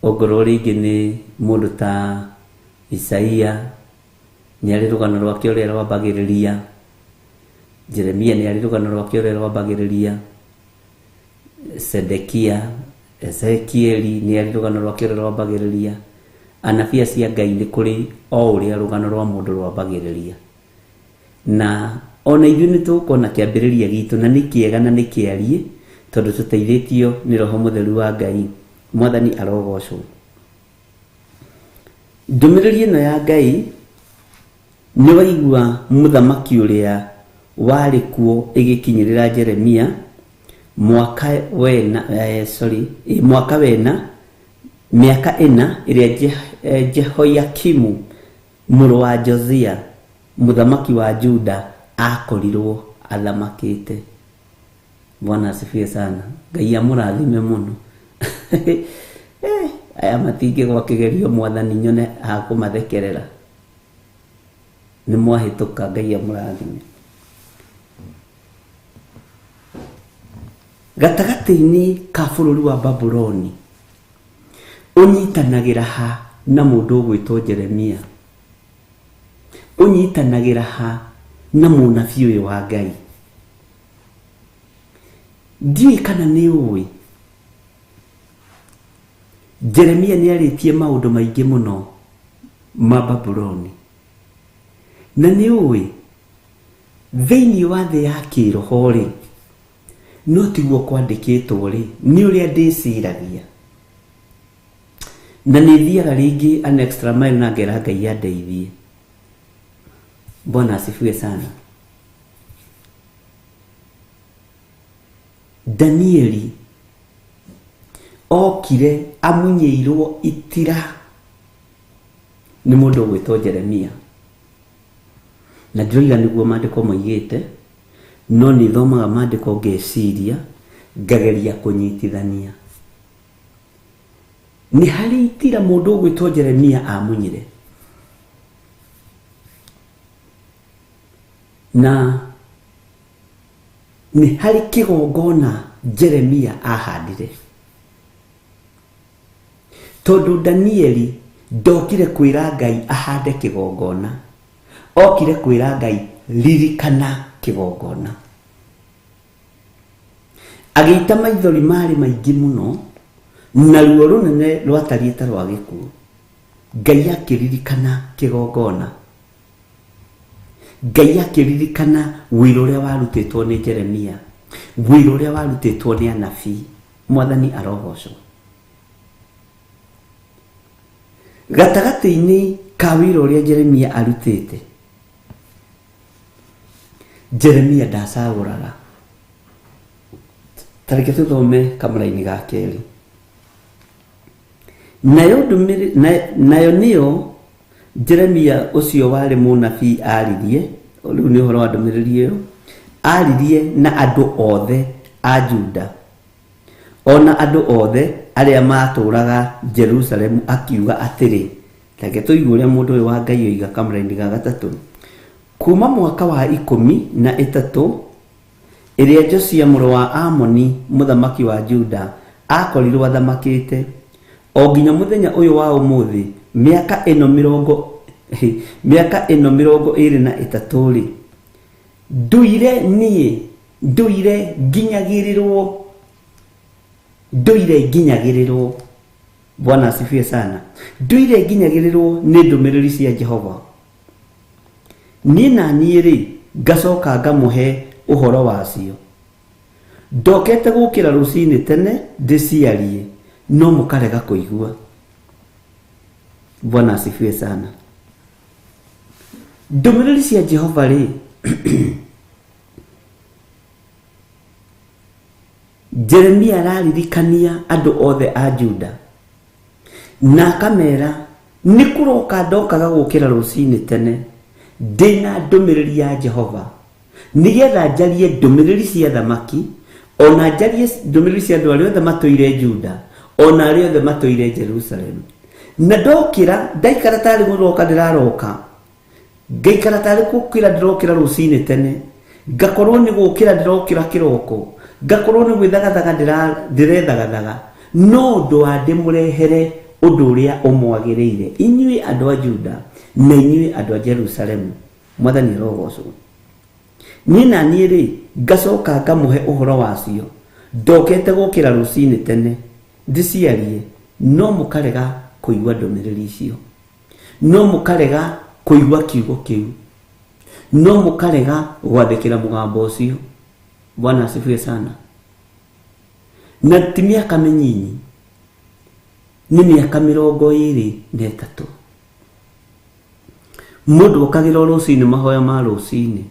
ogoro rĩngĩ nĩ mũndũ ta Isaia nĩ arĩ rũgano rwake ũrĩa rwambagĩrĩria. Jeremia nĩ arĩ rũgano rwake ũrĩa rwambagĩrĩria. Sedekia, Ezekieli nĩ arĩ rũgano rwake ũrĩa rwambagĩrĩria. Anabii cia Ngai nĩ kũrĩ o ũrĩa rũgano rwa mũndũ rwambagĩrĩria. Na ona ithuĩ nĩ tũkuona kĩambĩrĩria gitũ, na nĩ kĩega na nĩ kĩariĩ tondũ tũteithĩtio nĩ Roho Mũtheru wa Ngai. Mwathani arogocwo. Ndũmĩrĩri ĩno ya Ngai nĩ waigua mũthamaki ũrĩa warĩ kuo ĩgĩkinyĩrĩra Jeremia mwaka mĩaka ĩna ĩrĩa Jehoiakimu mũrũ wa Josia mũthamaki wa Juda akorirwo athamakĩte. Bwana asifiwe sana. Ngai amũrathime mũno. Aya matingĩgwa kĩgerio Mwathani nyone akũmathekerera. Nĩ mwahĩtũka. Ngai amũrathime. Gatagatĩ-inĩ ka bũrũri wa Babuloni ũnyitanagĩra ha na mũndũ ũgwĩtwo Jeremia. Ũnyitanagĩra ha na mũnabii ũyũ wa Ngai. Ndiũĩ kana nĩ ũĩ Jeremia nĩ arĩtie maũndũ maingĩ mũno ma Babuloni. Na nĩ ũĩ thĩinĩ wa thĩ ya kĩroho rĩ, no tiguo kwandĩkĩtwo rĩ, nĩ ũrĩa ndĩciragia. Na nĩ thiaga rĩngĩ an extra mile na ngera Ngai andeithie. Bwana asifiwe sana. Danieli okire amunyĩirwo itira nĩ mũndũ ũgwĩtwo Jeremia. Na ndĩroiga nĩguo maandĩko moigĩte, no nĩ thomaga maandĩko ngeciria ngageria kũnyitithania. Nĩ harĩ itira mũndũ ũgwĩtwo Jeremia amunyire. Na nĩ harĩ kĩgongona Jeremia ahandire. Tondũ Danieli ndokire kwĩra Ngai ahande kĩgongona, okire kwĩra Ngai ririkana kĩgongona. Agĩita maithori marĩ maingĩ mũno, na ruo rũnene rwatariĩ ta rwa gĩkuũ. Ngai akĩririkana kĩgongona. Ngai akĩririkana wĩra ũrĩa warutĩtwo nĩ Jeremia, wĩra ũrĩa warutĩtwo nĩ anabii. Mwathani arogocwo. Gatagatĩ-inĩ ka wĩra ũrĩa Jeremia arutĩte, Jeremia ndacagũraga. Tareke tũthome kamũra-inĩ ga kerĩ. Nayo nĩyo Jeremia ũcio warĩ mũnabii aririe, rĩu nĩ ũhoro wa ndũmĩrĩri ĩyo, aririe na andũ othe a Juda, ona andũ othe arĩa matũũraga Jerusalemu, akiuga atĩrĩ, Reke tuigue uria mundu uyu wa Ngai oiga kamũraini ga gatatũ. Kuma mwaka wa 13 iria Josia mũrũ wa Amoni mũthamaki wa Juda akorirwo athamakĩte o nginya mũthenya ũyũ wa ũmũthĩ mĩaka ĩno 23 rĩ, nduire nginyagĩrĩrwo. Bwana asifiwe sana. Nduire nginyagĩrĩrwo nĩ ndũmĩrĩri cia Jehova. Niĩ na niĩ rĩ ngacoka ngamũhe ũhoro wacio. Ndokete gũkĩra rũcinĩ tene ndĩciarie, no mũkarega kũigua. Bwana asifiwe sana. Ndũmĩrĩri cia Jehova rĩ Jeremia araririkania andũ othe a Juda na akamera nĩ kũroka ndokaga gũkĩra rũcinĩ tene ndĩna ndũmĩrĩri ya Jehova, nĩgetha njarie ndũmĩrĩri cia thamaki, ona njarie ndũmĩrĩri cia andũ arĩa othe matũire Juda, ona arĩa othe matũire Jerusalem. Na ndokĩra ndaikara tarĩ gũroka ndĩraroka, ngaikara tarĩ gũkĩra ndĩrokĩra rũcinĩ tene, ngakorwo nĩ gũkĩra ndĩrokĩra kĩroko, ngakorwo nĩ gwĩthagathaga ndĩrethagathaga, no ũndũ wa ndĩmũrehere ũndũ ũrĩa ũmwagĩrĩire inyuĩ andũ a Juda na inyuĩ andũ a Jerusalem. Mwathani arogocwo. Niĩ na niĩ rĩ ngacoka ngamũhe ũhoro wacio. Ndokete gũkĩra rũcinĩ tene ndĩciarie, no mũkarega kũigua ndũmĩrĩri icio, no mũkarega kũigua kiugo kĩu, no mũkarega gwathĩkĩra mũgambo ũcio. Bwana asifiwe sana. Na ti mĩaka mĩnyinyi, nĩ mĩaka 23. Mũndũ okagĩra rũcinĩ mahoya ma rũcinĩ,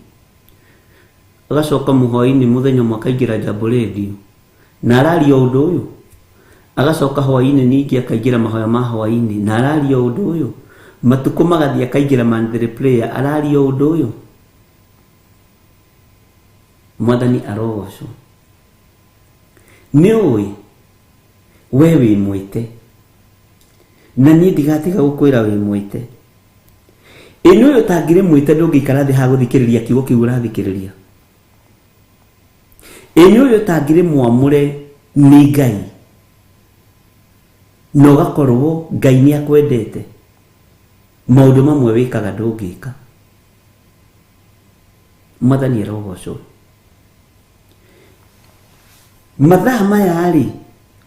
agacoka mũhoinĩ mũthenya ũmwe akaingĩra Jambo Radio na araria ũndũ ũyũ, agacoka hwainĩ ningĩ akaingĩra mahoya ma hwainĩ na araria ũndũ ũyũ, matukũ magathiĩ akaingĩra Mandela Prayer araria ũndũ ũyũ. Mwathani arogocwo. Nĩ ũĩ we wĩ mwĩte, na niĩ ndigatiga gũkwĩra wĩ mwĩte. Ĩnĩ ũyũ ũtangĩrĩ mwĩte ndũngĩikara thĩ ha gũthikĩrĩria kiugo kĩu ũrathikĩrĩria. Ĩnĩ ũyũ ũtangĩrĩ mwamũre nĩ Ngai na ũgakorwo Ngai nĩ akwendete, maũndũ mamwe wĩkaga ndũngĩka. Mwathani arogocwo. Mathaa maya rĩ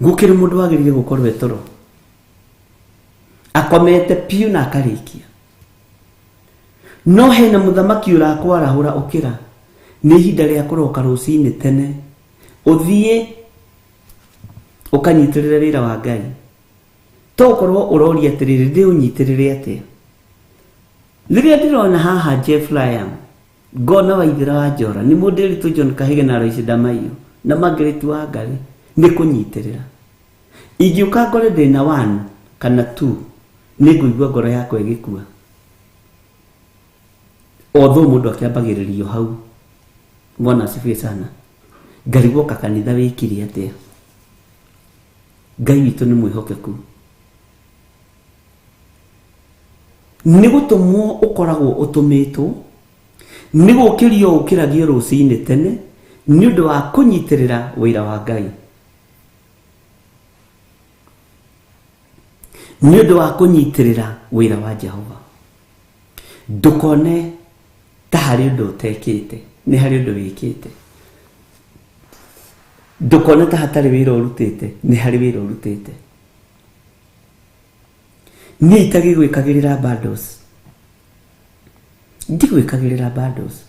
gũkĩrĩ mũndũ wagĩrĩire gũkorwo etoro, akomete piu na akarĩkia. No hena mũthamaki ũrakwarahũra ũkĩra, nĩ ihinda rĩa kũroka rũcinĩ tene ũthiĩ ũkanyitĩrĩra wĩra wa Ngai. To ũkorwo ũroria atĩrĩrĩ ndĩũnyitĩrĩre atĩa. Rĩrĩa ndĩrona haha Jeff Ryan, ngona Waithĩra wa Njora, nĩ Mũndĩritũ John Kahĩge na Lois Ndamaio na Margaret Wangari, nĩ kũnyitĩrĩra. Ingĩũka ngore ndĩna 1 kana 2 nĩ ngũigua ngoro yakwa ĩgĩkua. Otho mũndũ akĩambagĩrĩrio hau. Bwana asifiwe sana. Ngarigwo kanitha wĩkire atĩa. Ngai witũ nĩ mwĩhokeku. Nĩ gũtũmwo ũkoragwo ũtũmĩtwo, nĩ gũkĩrio ũkĩragio rũcinĩ tene nĩ ũndũ wa kũnyitĩrĩra wĩra wa Ngai, nĩ ũndũ wa kũnyitĩrĩra wĩra wa Jehova. Ndũkone ta harĩ ũndũ ũtekĩte, nĩ harĩ ũndũ wĩkĩte. Ndũkone ta hatarĩ wĩra ũrutĩte, nĩ harĩ wĩra ũrutĩte. Niĩ itagĩgwĩkagĩrĩra bundles, ndigwĩkagĩrĩra bundles.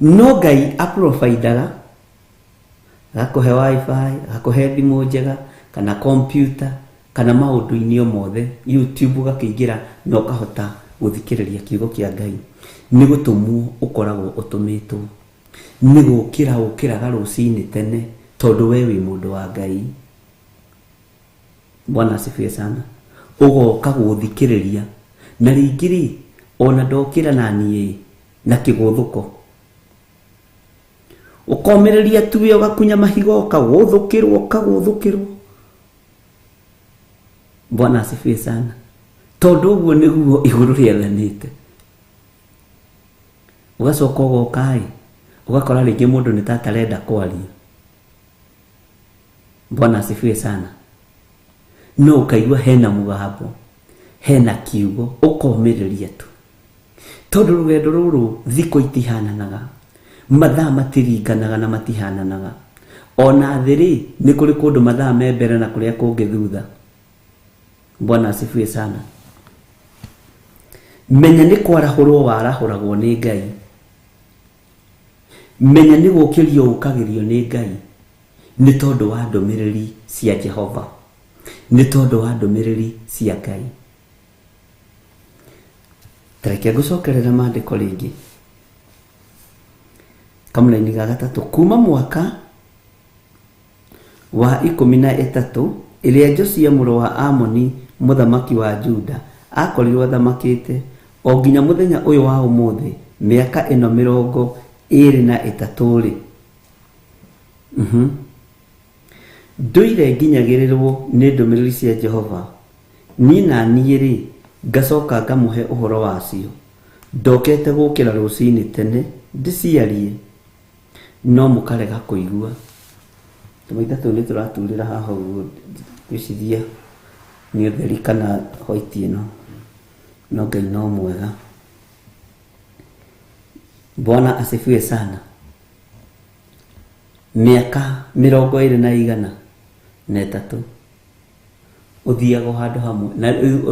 No Ngai aprovidaga, agakũhe wifi, agakũhe thimũ njega kana computer kana maũndũ-inĩ o mothe, YouTube ũgakĩingĩra na ũkahota gũthikĩrĩria kiugo kĩa Ngai. Nĩ gũtũmwo ũkoragwo ũtũmĩtwo, nĩ gũkĩra ũkĩraga rũcinĩ tene tondũ we wĩ mũndũ wa Ngai. Bwana asifiwe sana. Ũgoka gũthikĩrĩria na rĩngĩ rĩ ona ndokĩra na niĩ na kĩgũthũko, ũkomereria tuwe ũgakunya mahiga ũkagũthũkĩrwo. Bwana asifiwe sana. Tondu uguo niguo iguru riethanite. Ugacoka ugokai ugakora ringi mundu ni tatarenda kwaria. Bwana asifiwe sana. No ukaigua hena mugambo, hena kiugo, ukomiriria tu. Tondu rugendo ruru thiko itihananaga, mathaa matiringanaga na matihananaga. Ona thiri ni kuri kundu mathaa me mbere na kuria kungi thutha. Bwana asifiwe sana. Menya ni kwarahurwo warahuragwo ni Ngai. Menya ni gukirio ukagirio ni Ngai. Ni tondu wa ndumiriri cia Jehova, ni tondu wa ndumiriri cia Ngai. Tareke gucokerera maandiko ringi kamulaini ga gatatu kuma mwaka wa 13 iria Josia mũrũ wa Amoni muthamaki wa Juda akorirwo thamakite o nginya muthenya uyu wa umuthi miaka ino 23 nduire nginyagirirwo ni ndumiriri cia Jehova nina niiri ngacoka ngamuhe uhoro wacio ndokete gukira rucini tene ndiciarie no mukarega kuigua. Tumaitha tu ni turaturira haha uguo gwicithia ni utheri kana hoiti ino no Ngai no mwega. Bwana asifiwe sana. Miaka 23 uthiago handu hamwe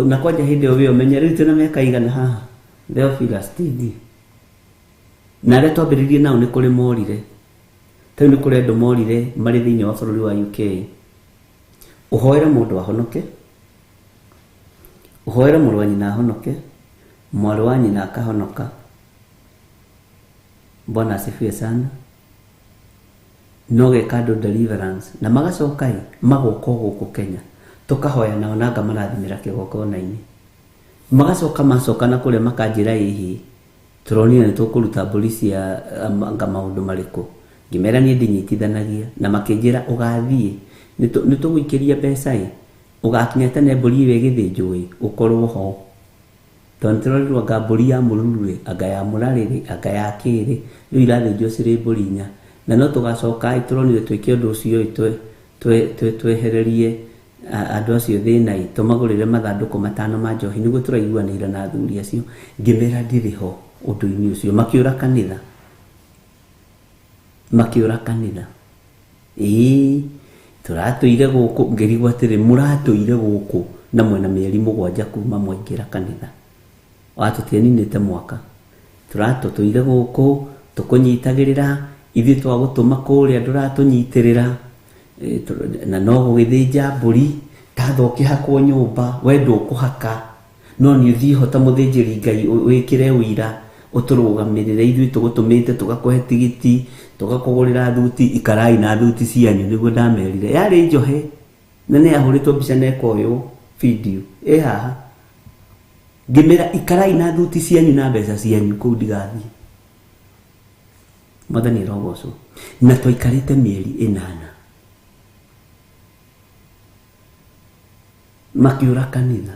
na kwanja hindi yo menya riu tena miaka igana haha Theophilus TV na re twambiririe nao ni kuri morire tau ni kuri andu morire mari thiini wa bururi wa UK. Uhoere mundu ahonoke, uhoere mũrũ wa nyina ahonoke, mwarĩ wa nyina akahonoka. Bwana asifiwe sana. No gekado deliverance na magacoka magoka guku Kenya tukahoya nao nanga marathimira kigongona-ini. Magacoka macoka na kuria makanjira hihi turonire ni tukuruta polisi ya anga maundu mariku ngimera ni ndinyitithanagia na makinjira ugathie ni tuguikiria mbeca ugakinya tene mburi iwe githinjui ukorwo ho tontirwo ngamburi ya mururure anga ya murarire anga ya kiri riu irathinjwo ciri mburi nya na no tugacoka turonire twike undu ucio twehererie andu acio thina tumagurire mathanduku matano ma njohi niguo turaiguanira na athuri acio ngimera ndiriho undu-ini ucio makiura kanitha turatuire guku ngirigwa tiri muratuire guku na mwena mieri 7 kuma mwaingira kanitha watutianinite mwaka turatuire guku tukunyitagirira ithi twagutuma kuria nduratunyitirira na no gugithinja mburi tathoke hakwo nyumba wendo kuhaka no ni uthi hota muthinjiri Ngai wikire wira uturugamirire ithui tugutumite tugakuhe tigiti tugakugurira thuti ikarai na thuti cianyu niguo ndamerire yari njohe na ne ahuritwo mbica nekoyo video haha ngimera ikarai na thuti cianyu na mbeca cianyu kuu ndigathi mathani rogoco na twikarite mieri 8 makiura kanitha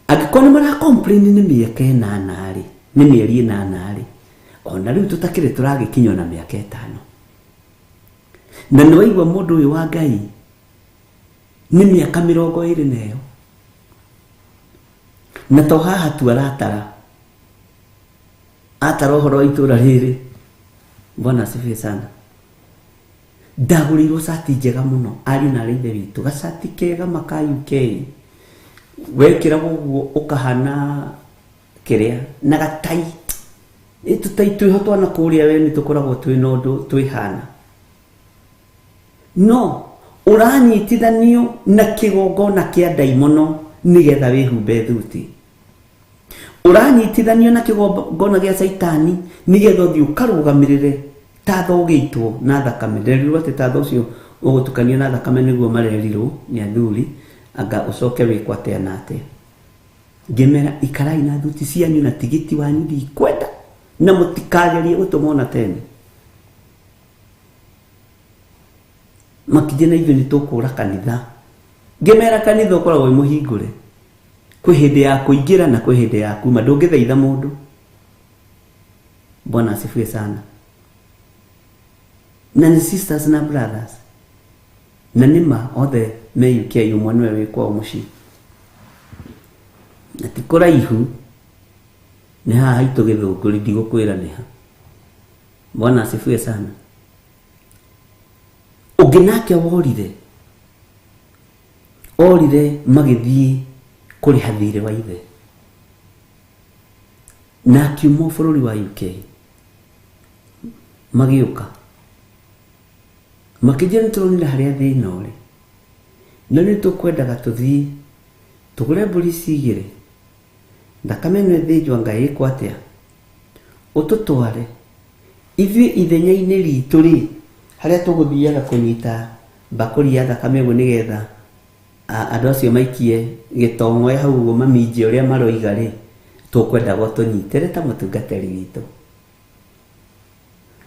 agikona mara complain ni miaka 8 ri ni mieri 8 ri ona riu tutakire turagikinywa na miaka 5 na noigwa mundu uyu wa Ngai ni miaka 20 neyo na to haha tu atara uhoro itura riri. Bwana asifiwe sana. Ndagurirwo sati njega muno ari na reithe witu gacati kega maka UK wekira guguo ukahana kiria na gatai itutai twihotwa na kuria we ni tukoragwo twi nondu twihana no uranyitithanio na kigongona kia daimono nigetha wihumbe thuti uranyitithanio na kigongona gia saitani nigetha uthi ukarugamirire tatho ugitwo na thakame nderirwo ati tatho ucio ugutukanio na thakame niguo marerirwo ni athuri anga ucoke wikwate anate ngimera ikarai na thuti cianyu na tigiti wanyu ndikwenda na mutikagerie gutumona tene makije na ithuĩ nĩtũkũra kanitha. Ngĩmera kanitha ũkoragwo mũhingũre, kwĩ hĩndĩ ya kũingĩra na kwĩ hĩndĩ ya kuma, ndũngĩthaitha mũndũ. Bwana asifiwe sana. Na ni sisters na brothers, na nĩma othe me UK ũmwe nĩwe wĩ kwao mũciĩ, na ti kũraihu, nĩ haha haitũ Gĩthũngũri, ndigũkwĩra nĩ ha. Bwana asifiwe sana. Ũngĩ nake orire magĩthiĩ kũrĩha thirĩ wa ithe, na akiuma bũrũri wa UK, magĩũka makĩnjĩra nĩtũronire harĩa thĩna ũrĩ, na nĩtũkwendaga tũthiĩ tũgũre mbũri cigĩrĩ, thakame ĩno ĩthĩnjwo Ngai ĩkwo atĩa, ũtũtware ithuĩ ithenya-inĩ ritũ rĩ, harĩa tũgũthiaga kũnyita mbakũri ya thakame ũguo, nĩgetha andũ acio maikie gĩtong'oe hau ũguo maminje ũrĩa maroiga rĩ, tũkwendagwo tũnyitĩre ta mũtungatĩri witũ.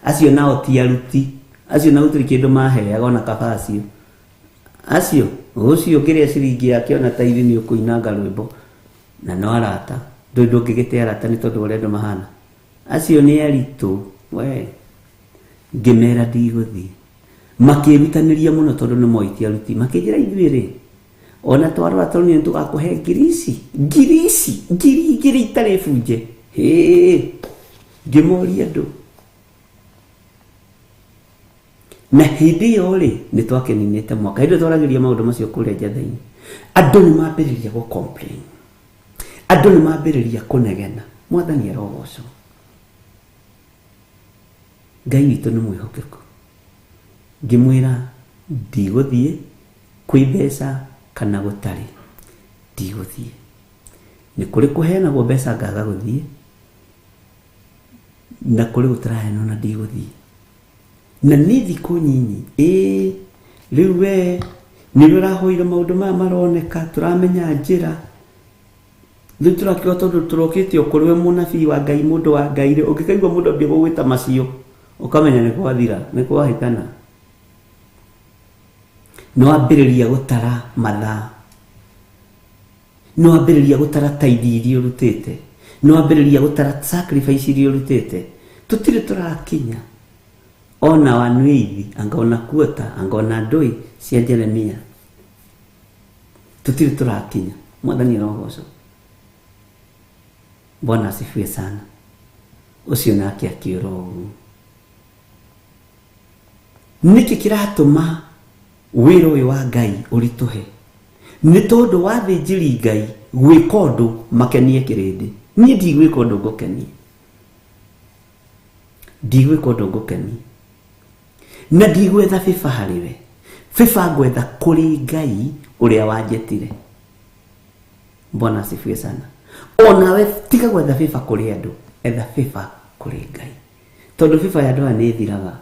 Acio nao ti aruti, acio nao gũtirĩ kĩndũ maheaga ona kabacio. Acio ũcio ũngĩrĩa ciringi yake ona ta ithi nĩ ũkũinanga rwĩmbo, na no arata, ndũngĩgĩte arata nĩ tondũ ũrĩa andũ mahana. Acio nĩ aritũ, we ngĩmera ndigũthiĩ, makĩrutanĩria mũno tondũ nĩ moĩ ti aruti, makĩnjĩra ithuĩ rĩ, ona twarora tũronire tũgakũhe ngiri igĩrĩ itarĩ bunje. Ngĩmoria andũ, na hĩndĩ ĩyo rĩ nĩ twakeninĩte mwaka, hĩndĩ twaragĩria maũndũ macio kũrĩa njatha-inĩ, andũ nĩ mambĩrĩria gũ complain, andũ nĩ mambĩrĩria kũnegena. Mwathani arogocwo. Ngai witũ nĩ mwĩhokeku. Ngĩmwĩra ndigũthiĩ, kwĩ mbeca kana gũtarĩ, ndigũthiĩ. Nĩ kũrĩ kũheanagwo mbeca ngaga gũthiĩ, na kũrĩ gũtaraheanwo na ndigũthiĩ. Na nĩ thikũ nyinyi, rĩu we nĩ ũrahoire maũndũ maya maroneka, tũramenya njĩra, rĩu tũrakiuga tondũ tũrokĩte okũrĩ we mũnabii wa Ngai, mũndũ wa Ngai rĩ, ũngĩkaigua mũndũ ambia gũgwĩta macio, ũkamenya nĩ kwathira, nĩ kwahĩtana. Nĩ wambĩrĩria gũtara mathaa, nĩ wambĩrĩria gũtara tithe iria ũrutĩte, nĩ wambĩrĩria gũtara sacrifice iria ũrutĩte. Tũtirĩ tũrakinya ona wanweithi, anga ona kuota, anga ona ndoi cia Jeremia, tũtirĩ tũrakinya. Mwathani arogocwo. Bwana asifiwe sana. Ũcio nake akĩũra ũguo. Nĩkĩ kĩratũma wĩra ũyũ wa Ngai ũritũhe? Nĩ tondũ wa thĩnjĩri Ngai gwĩka ũndũ makenie kĩrĩndĩ. Niĩ ndigwĩka ũndũ ngũkenie, ndigwĩka ũndũ ngũkenie, na ndigwetha bĩba harĩ we, bĩba ngwetha kũrĩ Ngai ũrĩa wanjetire. Bwana asifiwe sana. Onawe tiga gwetha bĩba kũrĩ andũ, etha bĩba kũrĩ Ngai, tondũ bĩba ya andũ aya nĩ ĩthiraga.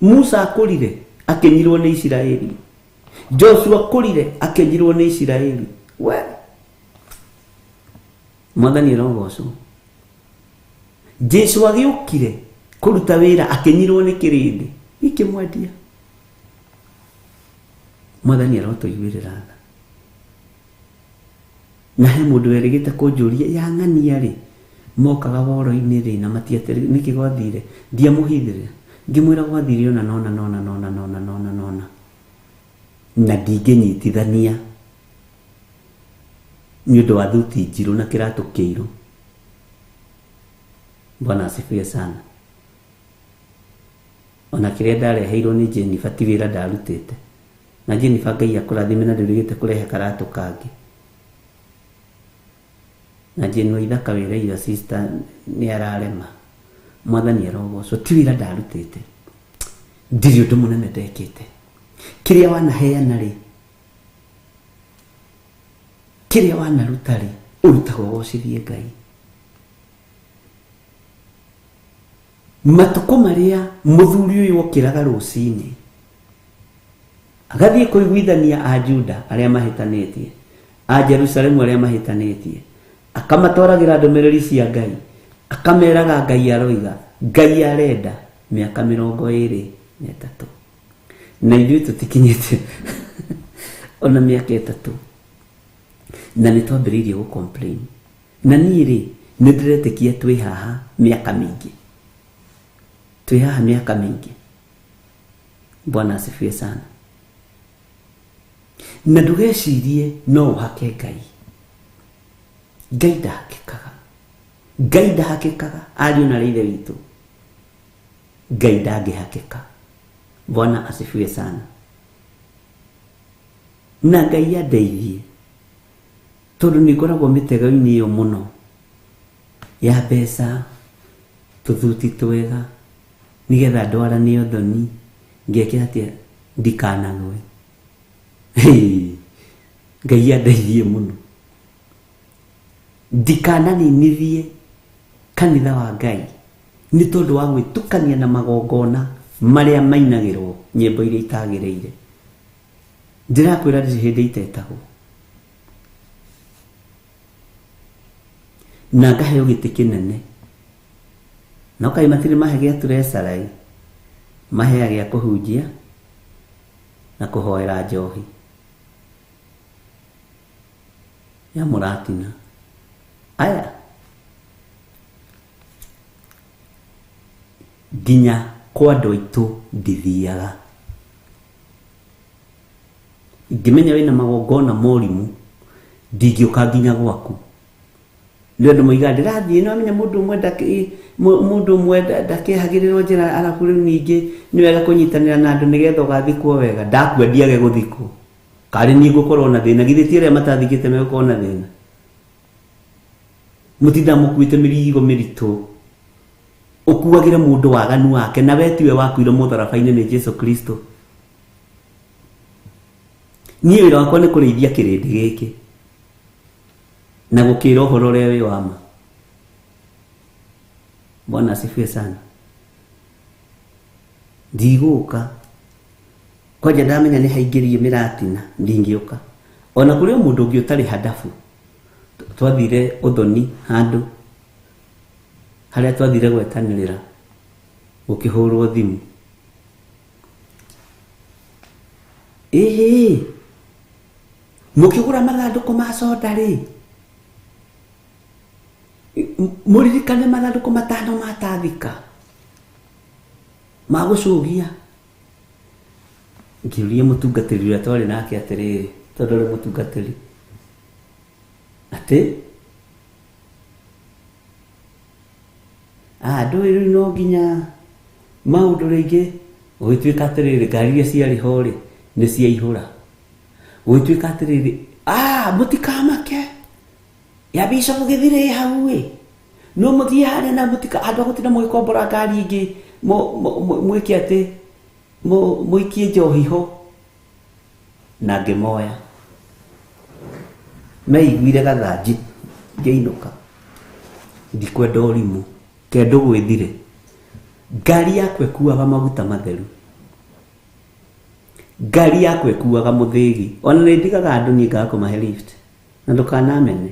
Musa akũrire akĩnyirwo nĩ Isiraeli, Joshua akũrire akĩnyirwo nĩ Isiraeli. We Mwathani arogocwo. Jesu agĩũkire kũruta wĩra akĩnyirwo nĩ kĩrĩndĩ gĩkĩmwendia. Mwathani arotũiguĩrĩra tha. Na he mũndũ werĩgĩte kũnjũria ya ng'ania rĩ, mokaga woro-inĩ rĩ, na matiatĩrĩ nĩkĩ gwathire, ndiamũhithĩrĩra. Ngĩmwĩra gwathire ona nona na ndingĩnyitithania nĩ ũndũ wa thuti njirũ na kĩratũ kĩirũ. Bwana asifiwe sana. Ona kĩrĩa ndareheirwo nĩ Jennifer ti wĩra ndarutĩte, na Jennifer Ngai akũrathime na ndũrĩgĩte kũrehe karatũ kangĩ. Na Jenu ithaka wĩra sister nĩ ararema. Mwathani arogocwo, ti wĩra ndarutĩte, ndirĩ ũndũ mũnene ndekĩte. Kĩrĩa wanaheana rĩ, kĩrĩa wanaruta rĩ, ũrutagwo gocithie Ngai. Matukũ marĩa mũthuri ũyũ okĩraga rũcinĩ agathiĩ kũiguithania a Juda arĩa mahĩtanĩtie, a Jerusalemu arĩa mahĩtanĩtie, akamatwaragĩra ndũmĩrĩri cia Ngai, akameraga Ngai aroiga, Ngai arenda mĩaka 23. na ithuĩ tũtikinyĩte ona mĩaka 3 na nĩ twambĩrĩirie gũ complain. Na niĩ rĩ nĩ ndĩretĩkia twĩ haha mĩaka mĩingĩ. Bwana asifiwe sana. Na ndũgecirie no ũhake Ngai ndahakĩkaga ariũ na ithe witũ. Ngai ndangĩhakĩka. Bwana asifiwe sana. Na Ngai andeithie tondũ nĩ ngoragwo mĩtego-inĩ ĩyo mũno ya mbeca, tũthuti twega, nĩgetha ndwarane ũthoni, ngekĩra atĩa ndikanagwe. Ngai andeithie mũno ndikananinithie kanitha wa Ngai nĩ tondũ wa gwĩtukania na magongona marĩa mainagĩrwo nyĩmbo iria itagĩrĩire. Ndĩrakwĩra ndĩ hĩndĩ itetagwo na ngaheo gĩtĩ kĩnene. No kaĩ matirĩ mahe gĩa tũrecarai, mahea gĩa kũhunjia na kũhoera njohi ya mũratina. Aya nginya kwa andũ aitũ ndithiaga. Ingĩmenya wĩna magongona morimũ ndingĩũka nginya gwaku. Nĩ andũ moiga ndĩrathiĩ no amenya mũndũ ũmwe ndakĩhagĩrĩrwo njĩra arabu rĩu ningĩ nĩ wega kũnyitanĩra na andũ nĩgetha ũgathikwo wega. Ndakua ndiage gũthikwo. Karĩ niĩ ngũkorwo na thĩna, githĩ ti arĩa matathikĩte megũkorwo na thĩna? Mũtinda mũkuĩte mĩrigo mĩritũ ũkuagĩre mũndũ waganu wake, na we tiwe wakuire mũtharaba-inĩ nĩ Jesu Kristo. Niĩ wĩra wakwa nĩ kũrĩithia kĩrĩndĩ gĩkĩ na gũkĩra ũhoro ũrĩa wĩ wa ma. Bwana asifiwe sana. Ndigũka kwanja ndamenya nĩ haingĩrie mĩratina ndingĩũka. Ona kũrĩ mũndũ ũngĩ ũtarĩ hadabu twathire ũthoni handũ harĩa twathire gwetanĩrĩra gũkĩhũrwo thimũ. Mũkĩgũra mathandũkũ ma soda rĩ, mũririkane mathandũkũ 5 matathika ma gũcũgia. Ngĩũria mũtungatĩri ũrĩa twarĩ nake atĩrĩrĩ, tondũ ũrĩ mũtungatĩri atĩ ndũĩ rĩu no nginya maũndũ rĩngĩ gũgĩtuĩka atĩrĩrĩ ngari iria ciarĩ ho rĩ nĩ ciaihũra. Gũgĩtuĩka atĩrĩrĩ mũtikamake ya bishop gĩthire hau ĩ no mũthiĩ harĩa na andũ gũtinda mũgĩkombora ngari ingĩ mwĩke atĩ mũikie njohi ho. Na ngĩmoya meiguire gathanji ngĩinũka. Ndikwenda ũrimũ kendo gwĩthire. Ngari yakwa ĩkuaga maguta matheru, ngari yakwa ĩkuaga mũthĩgi. Ona nĩ ndigaga andũ niĩ ngaga kũmahe lift, na ndũkanamene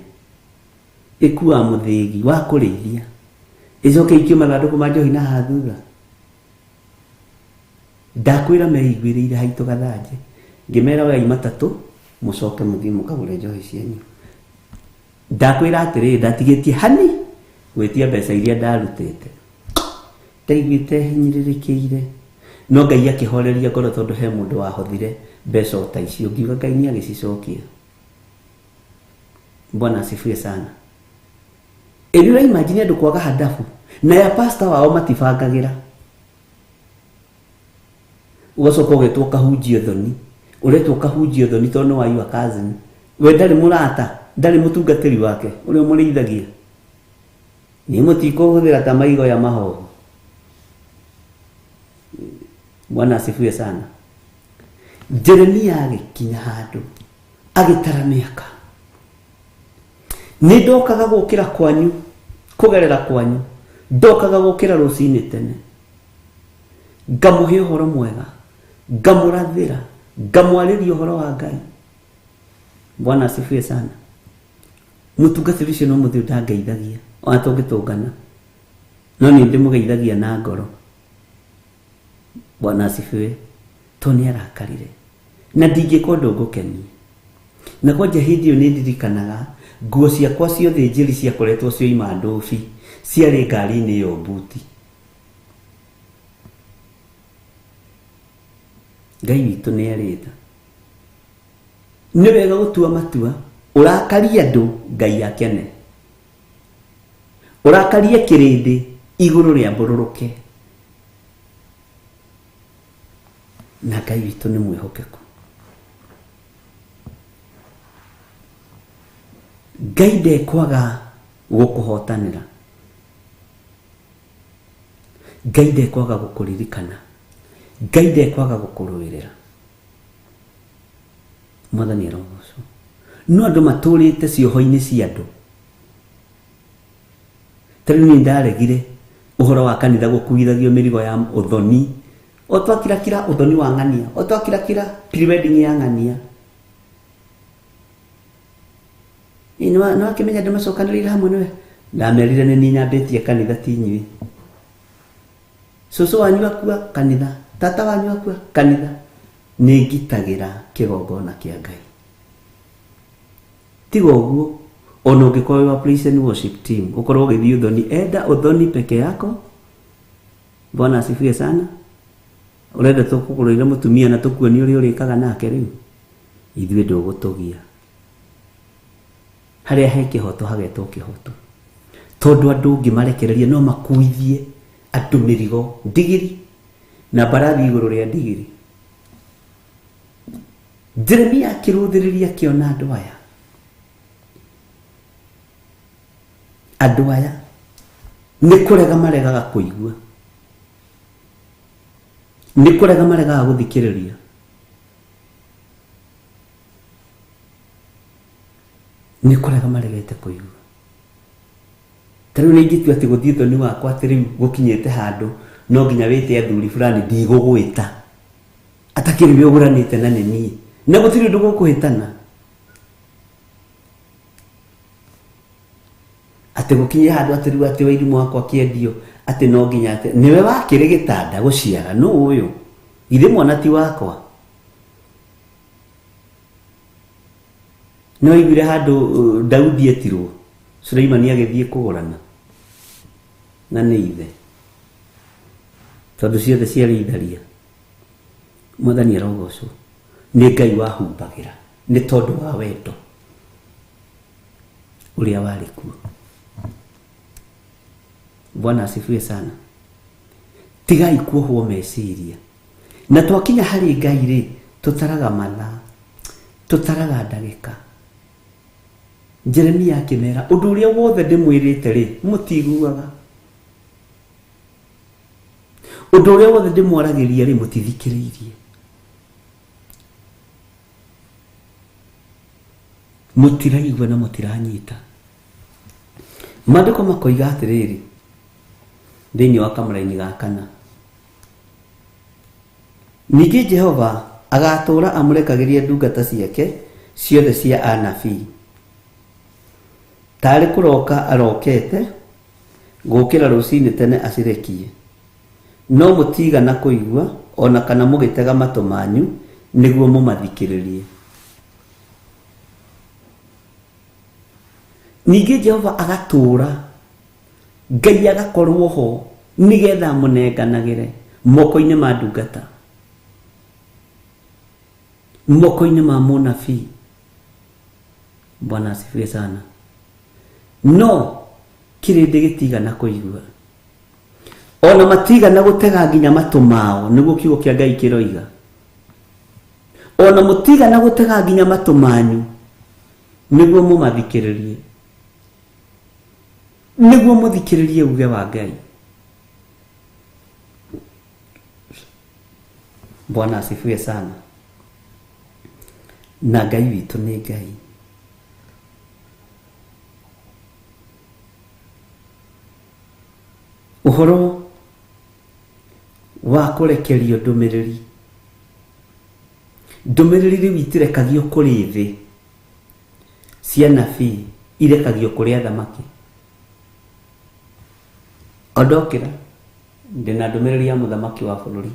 ĩkuaga mũthĩgi wa kũrĩithia ĩcoke ikio mathandũkũ ma njohi na haha thutha. Ndakwĩra meiguĩrĩire haitũ gathanji. Ngĩmera wai matatũ mũcoke mũthiĩ mũkagũre njohi cianyu. Ndakwĩra atĩrĩrĩ ndatigĩtie hani gwĩtia mbeca iria ndarutĩte. Ndaiguĩte hinyĩrĩrĩkĩire, no Ngai akĩhoreria ngoro tondũ he mũndũ wahothire mbeca o ta icio. Ngiuga Ngai nĩ agĩcicokia. Bwana asifiwe sana. Ĩrĩa imagine andũ kwaga hadabu na ya pastor wao matibangagĩra. Ũgacoka ũgetwo kahunjio thoni, ũretwo kahunjio thoni tondũ wa your cousin. We ndarĩ mũrata, ndarĩ mũtungatĩri wake ũrĩa mũrĩithagia. Nĩ mũtikũhũthĩra ta maigo ya mahoho. Bwana asifiwe sana. Jeremia agĩkinya handũ agĩtara mĩaka. Nĩ ndokaga gũkĩra kwanyu, kũgerera kwanyu, ndokaga gũkĩra rũcinĩ tene, ngamũhe ũhoro mwega, ngamũrathĩra, ngamwarĩria ũhoro wa Ngai. Bwana asifiwe sana. Mũtungatĩri ũcio no mũthĩ ndangeithagia ona tũngĩtũngana, no nĩ ndĩmũgeithagia na ngoro. Bwana asifiwe. to nĩ arakarire na ndingĩkorwo ndũngũkenia. Na kwanja hĩndĩ ĩyo nĩ ndirikanaga nguo ciakwa ciothe njĩri ciakoretwo cioima ndobi ciarĩ ngari-inĩ ĩyo mbuti. Ngai witũ nĩ erĩta nĩ wega gũtua matua. Ũrakaria andũ Ngai akene, ũrakaria kĩrĩndĩ igũrũ rĩa mbũrũrũke. Na Ngai witũ nĩ mwĩhokeku. Ngai ndekwaga gũkũhotanĩra, Ngai ndekwaga gũkũririkana, Ngai ndekwaga gũkũrũĩrĩra. Mwathani arogocwo. No andũ matũrĩte cioho-inĩ cia andũ. Tarĩu niĩ ndaregire ũhoro wa kanitha gũkuithagio mĩrigo ya ũthoni. Otwakirakira ũthoni wa ng'ania, otwakirakira pre-wedding ya ng'ania. No akĩmenya andũ macokanĩrĩire hamwe nĩwe. Ndamerire nĩ niĩ nyambĩtie kanitha ti inyuĩ. Cũcũ wanyu akua kanitha, tata wanyu akua kanitha. Nĩ ngitagĩra kĩgongona kĩa Ngai. Tiga ũguo, ona ũngĩkorwo wa praise and worship team, ũkorwo ũgĩthiĩ ũthoni, enda ũthoni peke yako. Bwana asifiwe sana. Ũrenda tũkũgũrĩre mũtumia na tũkuonie ũrĩa ũrĩkaga nake rĩu. Ithuĩ ndũgũtũgia. Harĩa he kĩhoto hagetwo kĩhoto. Tondũ andũ ũngĩmarekereria no makuithie andũ mĩrigo ndigiri na mbarathi igũrũ rĩa ndigiri. Jeremia akĩrũthĩrĩria akĩona andũ aya. Andũ aya nĩ kũrega maregaga kũigua, nĩ kũrega maregaga gũthikĩrĩria. Nĩ kũrega maregete kũigua. Tarĩu nĩ ingĩtua atĩ gũthiĩ thoni wakwa atĩ rĩu gũkinyĩte handũ no nginya wĩte athuri fulani ndigũgwĩta atakĩrĩ we ũgũranĩte na nĩ niĩ na gũtirĩ ũndũ gũkũhĩtana. Atĩ gũkinyia handũ atĩ rĩu atĩ Wairimũ wakwa kĩendio atĩ no nginya atĩ nĩwe wakĩrĩ gĩtanda gũciara no ũyũ ithe mwana ti wakwa. No igire handũ Daudi etirwo Suleimani agĩthiĩ kũgũrana na nĩ ithe, tondũ ciothe ciarĩ itharia. Mwathani arogocwo. Nĩ Ngai wahumbagĩra nĩ tondũ wa wendo ũrĩa warĩ kuo. Bwana asifiwe sana. Tigai kuohwo meciria. Na twakinya harĩ Ngai rĩ tũtaraga mathaa, tũtaraga ndagĩka. Jeremia akĩmera ũndũ ũrĩa wothe ndĩmwĩrĩte rĩ mũtiguaga. Ũndũ ũrĩa wothe ndĩmwaragĩria rĩ mũtithikĩrĩirie. Mũtiraigua na mũtiranyita. Maandĩko makoiga atĩrĩrĩ thĩinĩ wa kamũra-inĩ ga kana. Ningĩ Jehova agatũũra amũrekagĩria ndungata ciake ciothe cia anabii. Tarĩ kũroka arokete gũkĩra rũcinĩ tene acirekie. No mũtigana kũigua ona kana mũgĩtega matũ manyu nĩguo mũmathikĩrĩrie. Ningĩ Jehova agatũũra, Ngai agakorwo ho nĩgetha mũnenganagĩre moko-inĩ ma ndungata, moko-inĩ ma mũnabii. Bwana asifiwe sana. No kĩrĩndĩ gĩtigana kũigua, ona matigana gũtega nginya matũ mao nĩguo kiugo kĩa Ngai kĩroiga. Ona mũtigana gũtega nginya matũ manyu nĩguo mũmathikĩrĩrie, nĩguo mũthikĩrĩrie uge wa Ngai. Bwana asifiwe sana. Na Ngai witũ nĩ Ngai. Ũhoro wa kũrekerio ndũmĩrĩri. Ndũmĩrĩri rĩu itirekagio kũrĩ thĩ cia nabii, irekagio kũrĩ athamaki. Ondokĩra ndĩna ndũmĩrĩri ya mũthamaki wa bũrũri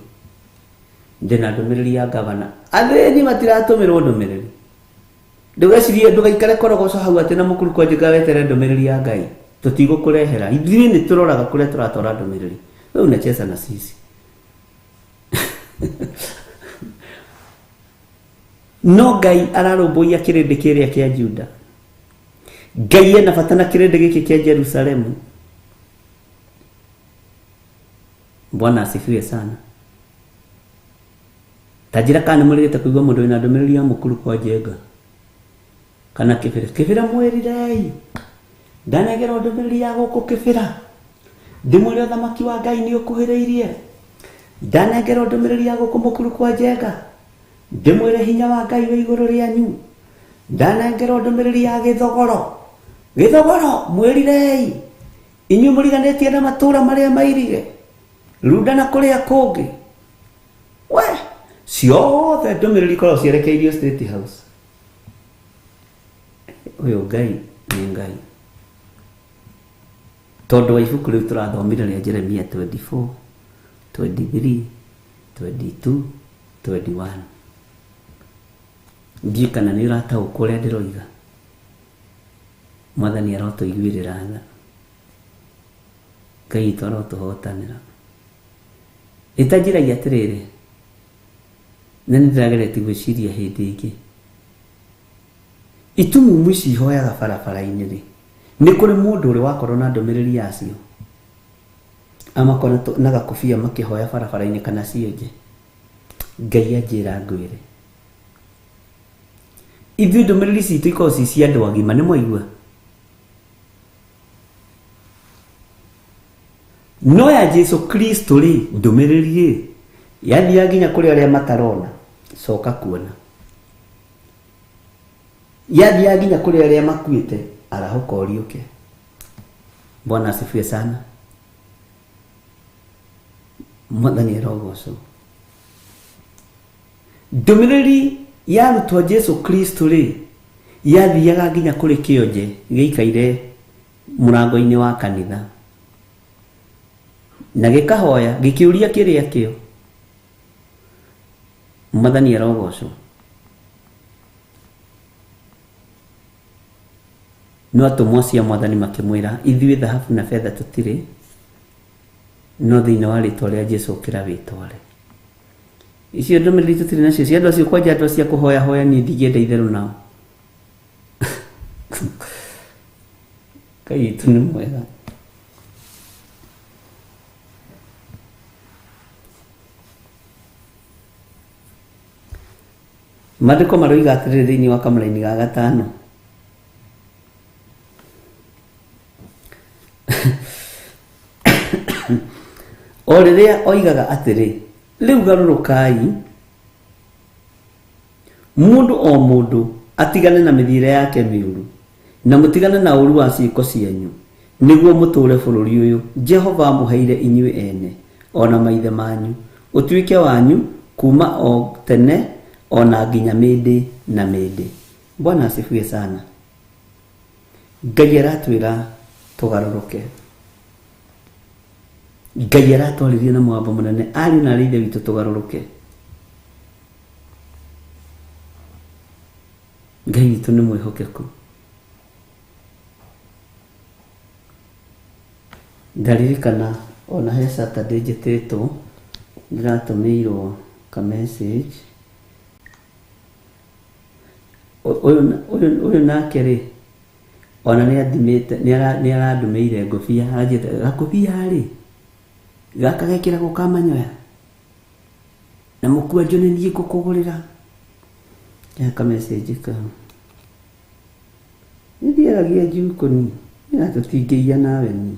ndina ndumiriri ya gavana atheni matiratumirwo ndumiriri ndugecirie ndugaikare korogoco hau ati na mukuru kwa njiga wetere ndumiriri ya Ngai tutigukurehera ithuĩ nĩ turoraga kuria turatwara ndumiriri wewe unacheza na sisi no Ngai ararũmbũiya kĩrĩndĩ kĩrĩa kĩa Juda. Ngai ena bata na kĩrĩndĩ gĩkĩ kĩa Jerusalemu. Bwana asifiwe sana. Tajira kana mũrĩgĩte kũigua mũndũ wĩna ndũmĩrĩri ya mũkuru kwa Njenga kana kĩbĩra mwĩrirei ndanegera ndũmĩrĩri ya gũkũ kĩbĩra ndĩmwĩre ũthamaki wa Ngai nĩ ũkuhĩrĩirie ndanegera ndũmĩrĩri ya gũkũ mũkuru kwa Njenga ndĩmwĩre hinya wa Ngai wĩ igũrũ rĩanyu ndanegera ndũmĩrĩri ya gĩthogoro mwĩrirei inyuĩ mũriganĩtie na matũũra marĩa mairige ruda na kũrĩa kũngĩ we ciothe ndũmĩrĩri ikorwo cierekeirio State House. Ũyũ Ngai nĩ Ngai tondũ wa ibuku rĩu tũrathomire rĩa Jeremia 24, 23, 22, 21. Ndiĩ kana nĩ ũrataũkwo ũrĩa ndĩroiga. Mwathani arotũiguĩrĩra tha. Ngai witũ arotũhotanĩra. Ĩtanjĩragia atĩrĩrĩ na nĩ ndĩrageretie gwĩciria hĩndĩ ĩngĩ itumumu ici ihoyaga barabara-inĩ rĩ nĩ kũrĩ mũndũ ũrĩ wakorwo na ndũmĩrĩri yacio amakorwo na gakobia makĩhoya barabara-inĩ kana cionje. Ngai anjĩra ngwĩre ithuĩ ndũmĩrĩri citũ ikorwo ci cia andũ agima nĩ mwaigua no ya Jesu Kristo rĩ ndũmĩrĩri rĩ yathiaga nginya kũrĩ arĩa matarona coka kuona yathiaga nginya kũrĩ arĩa makuĩte arahoka ũriũke. Bwana asifiwe sana. Mwathani arogocwo. Ndũmĩrĩri ya arutwo Jesu Kristo rĩ yathiaga nginya kũrĩ kĩonje gĩikaire mũrango-inĩ wa kanitha na gĩkahoya gĩkĩũria kĩrĩa kĩo. Mwathani arogocwo. No atũmwo cia Mwathani makĩmwĩra ithuĩ thahabu na betha tũtirĩ no thĩinĩ wa rĩtwa rĩa Jesu ũkĩra wĩtware. Icio ndũmĩrĩri tũtirĩ nacio cia andũ acio kwanja andũ cia kũhoya hoya niĩ ndingĩenda itherũ nao. Ngai witũ nĩ mwega. Maandĩko maroiga atĩrĩrĩ thĩinĩ wa kamũra-inĩ ga gatano o rĩrĩa oigaga atĩrĩ rĩu garũrũkai mũndũ atigane na mĩthiĩre yake mĩũru na mũtigane na ũru wa ciĩko cianyu nĩguo mũtũũre bũrũri ũyũ Jehova amũheire inyuĩ ene ona maithe manyu ũtuĩke wanyu kuma o tene ona nginya mĩndĩ na mĩndĩ. Bwana asifiwe sana. Ngai aratwĩra tũgarũrũke. Ngai aratwarĩria na mwamba mũnene ariũ na arĩ ithe witũ tũgarũrũke. Ngai witũ nĩ mwĩhokeku. Ndaririkana ona he Saturday njĩtĩtwo ndĩratũmĩirwo ka message ũyũ nake rĩ ona nĩ arandũmĩire ngũbia anjĩte gakũbia rĩ gaka gekĩragwo ka manyoya na mũkwanjũ nĩ niĩ ngũkũgũrĩra ka message ka nĩthiaragia njukũni na tũtingĩia nawe ni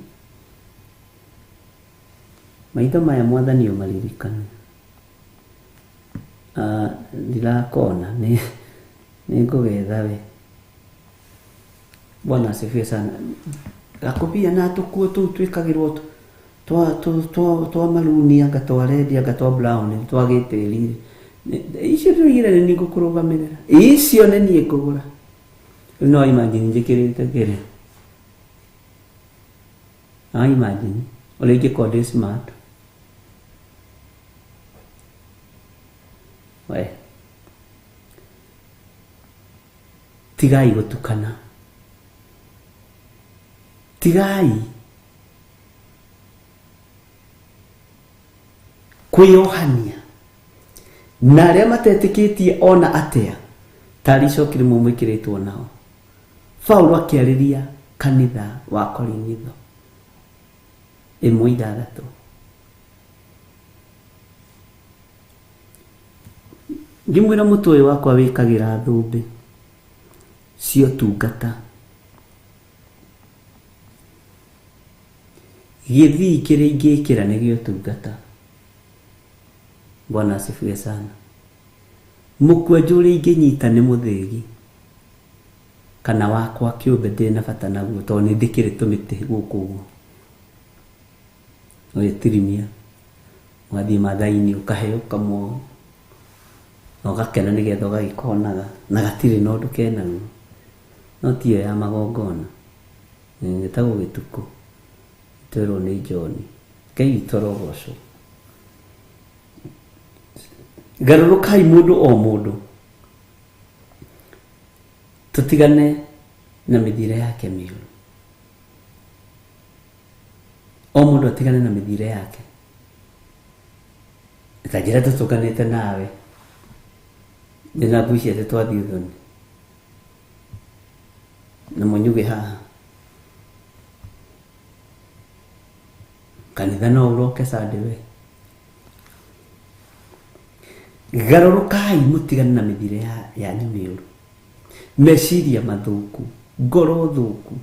maitho maya Mwathani ũmaririkane. Ndirakona nĩ ngũgetha we. Bwana asifiwe sana. Gakũbia na tũkuo tũu twĩkagĩrwo twa maruni anga twa red anga twa brown twa gĩtĩri icio tũigire nĩ ngũkũrũgamĩrĩra icio nĩ niĩ ngũgũra. No imagine njĩkĩrĩte kĩrĩ imagine ũrĩa ingĩkorwo ndĩ smart we tigai gutukana, tigai kwĩyohania na arĩa matetĩkĩtie ona atea tari icokire mũmwĩkĩrĩtwo nao. Paulo akĩarĩria kanitha wa Korintho 1:6. Ngĩmwĩra mũtwe wakwa wĩkagĩra thũmbĩ cio tungata, gĩthii kĩrĩa ingĩkĩra nĩgĩo tungata. Bwana asifiwe sana. Mũkwanjũ ũrĩa ingĩnyita nĩ mũthĩgi kana wakwa kĩũmbe ndĩna bata naguo tondũ nĩ ndĩkĩrĩ tũmĩtĩ gũkũ ũguo. Ũgĩtirimia wathiĩ mathainĩ ũkaheo kamwe na ũgakena nĩgetha ũgagĩkonaga na gatirĩ na ũndũ kenaguo, no tiyo ya magongona. Nĩtagwo gĩtukũ twĩrwo nĩ John. Ngai witũ arogocwo. Garũrũkai mũndũ o mũndũ, tũtigane na mĩthiĩre yake mĩũru. O mũndũ atigane na mĩthiĩre yake. Ikanjĩra tũtũkanĩte nawe ndĩna ngwĩcia atĩ twathiĩ ũthoni na mũnyuge haha. Kanitha no ũroke Sunday we. Garũrũkai mũtigane na mĩthiĩre yanyu mĩũru, meciria mathũku, ngoro thũku.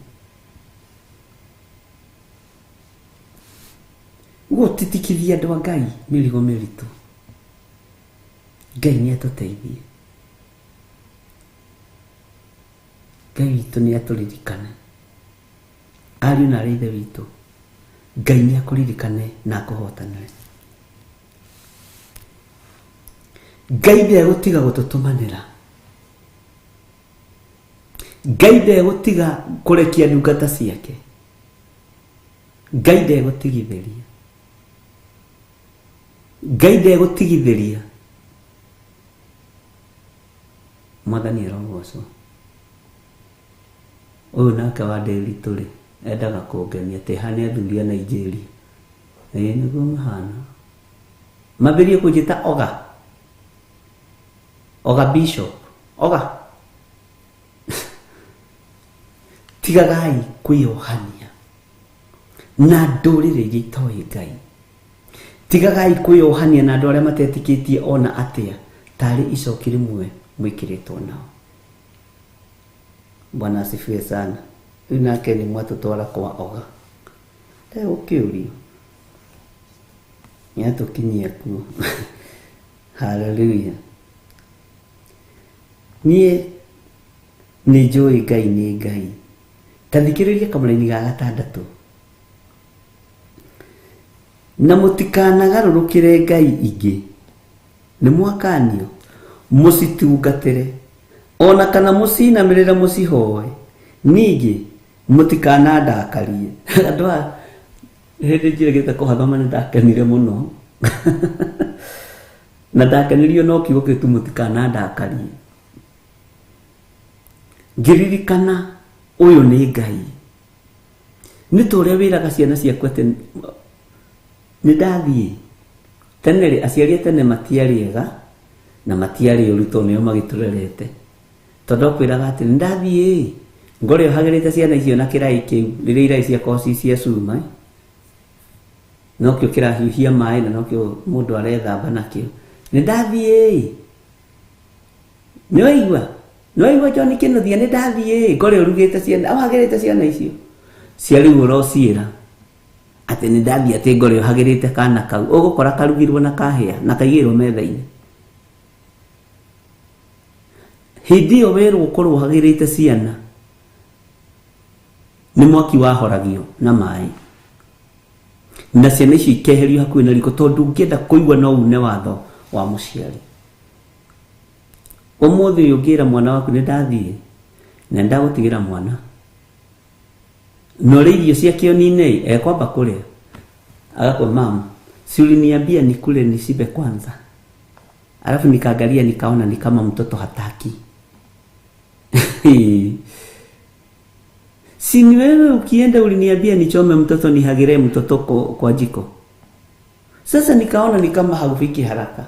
Gũtitikithia andũ a Ngai mĩrigo mĩritũ. Ngai nĩatũteithie. Ngai witũ nĩatũririkane. Ariũ na aithe witũ, Ngai nĩakũririkane na akũhotanĩre. Ngai ndegũtiga gũtũtũmanĩra. Ngai ndegũtiga kũrekia ndungata ciake. Ngai ndegũtigithĩria. Ngai ndegũtigithĩria. Mwathani arogocwo. Ũyũ nake wa Ndĩritũ rĩ, endaga kũngenia atĩ hana athuri a Nigeria. Nĩguo mahana. Mambĩrie kũnjĩta Oga Bishop. Oga. Tigagai kwĩyohania na ndũrĩrĩ iria itoĩ Ngai. Tigagai kwĩyohania na andũ arĩa matetĩkĩtie ona atĩa tarĩ icoki rĩmwe mwĩkĩrĩtwo nao. Bwana asifiwe sana. Rĩu nake nĩ mwatũtwara kwa Oga. Ndegũkĩũrio. Nĩatũkinyia kuo. Hallelujah. Niĩ nĩ njũĩ Ngai nĩ Ngai. Tathikĩrĩria kamũraini ga 6. Na mũtikanagarũrũkĩre ngai ingĩ. Nĩ mwakanio mũcitungatĩre ona kana mũcinamĩrĩre mũcihoe. Ningĩ mũtikanandakarie. Andũ a hĩndĩ njĩrĩgĩte kũhathoma nĩ ndakenire mũno. Na ndakenirio no kiugo kĩtu mũtikanandakarie. Ngĩririkana ũyũ nĩ Ngai. Nĩ ta ũrĩa wĩraga ciana ciaku atĩ nĩ ndathiĩ. Tene rĩ aciari tene matiarĩ ega na matiarĩ ũru tondũ nĩo magĩtũrerete. Tondũ akwĩraga atĩ nĩ ndathiĩ ngore ohagĩrĩte ciana icio na kĩrai kĩu rĩrĩa irai ciakwa ci cia cuma. Nokĩo kĩrahiũhia maĩ na nokĩo mũndũ arethamba nakĩo. Nĩ ndathiĩ. Nĩwaigua John Kĩnuthia nĩ ndathiĩ ngore ũrugĩte ciana ohagĩrĩte ciana icio. Ciarĩ ũrociĩra atĩ nĩ ndathiĩ atĩ ngore ohagĩrĩte kana kau. Ũgũkora karugirwo na kahĩa na kaigĩrwo metha-inĩ. Hĩndĩ ĩyo werwo ũkorwo ohagĩrĩte ciana nĩ mwaki wahoragio na maĩ. Na ciana icio ikeherio hakuhĩ na riko tondũ ndũngĩenda kũigua no une watho wa mũciari. Ũmũthĩ ũyũ ũngĩra mwana waku nĩ ndathiĩ na ndagũtigĩra mwana. No irio ciake nini ekwamba kũrĩa. Agakwambia mama, si uliniambia nikule nisibe kwanza. Alafu nikaangalia nikaona ni kama mtoto hataki. Si ni wewe ukienda uliniambia nichome mtoto nihagire mtoto kwa jiko. Sasa nikaona ni kama haufiki haraka.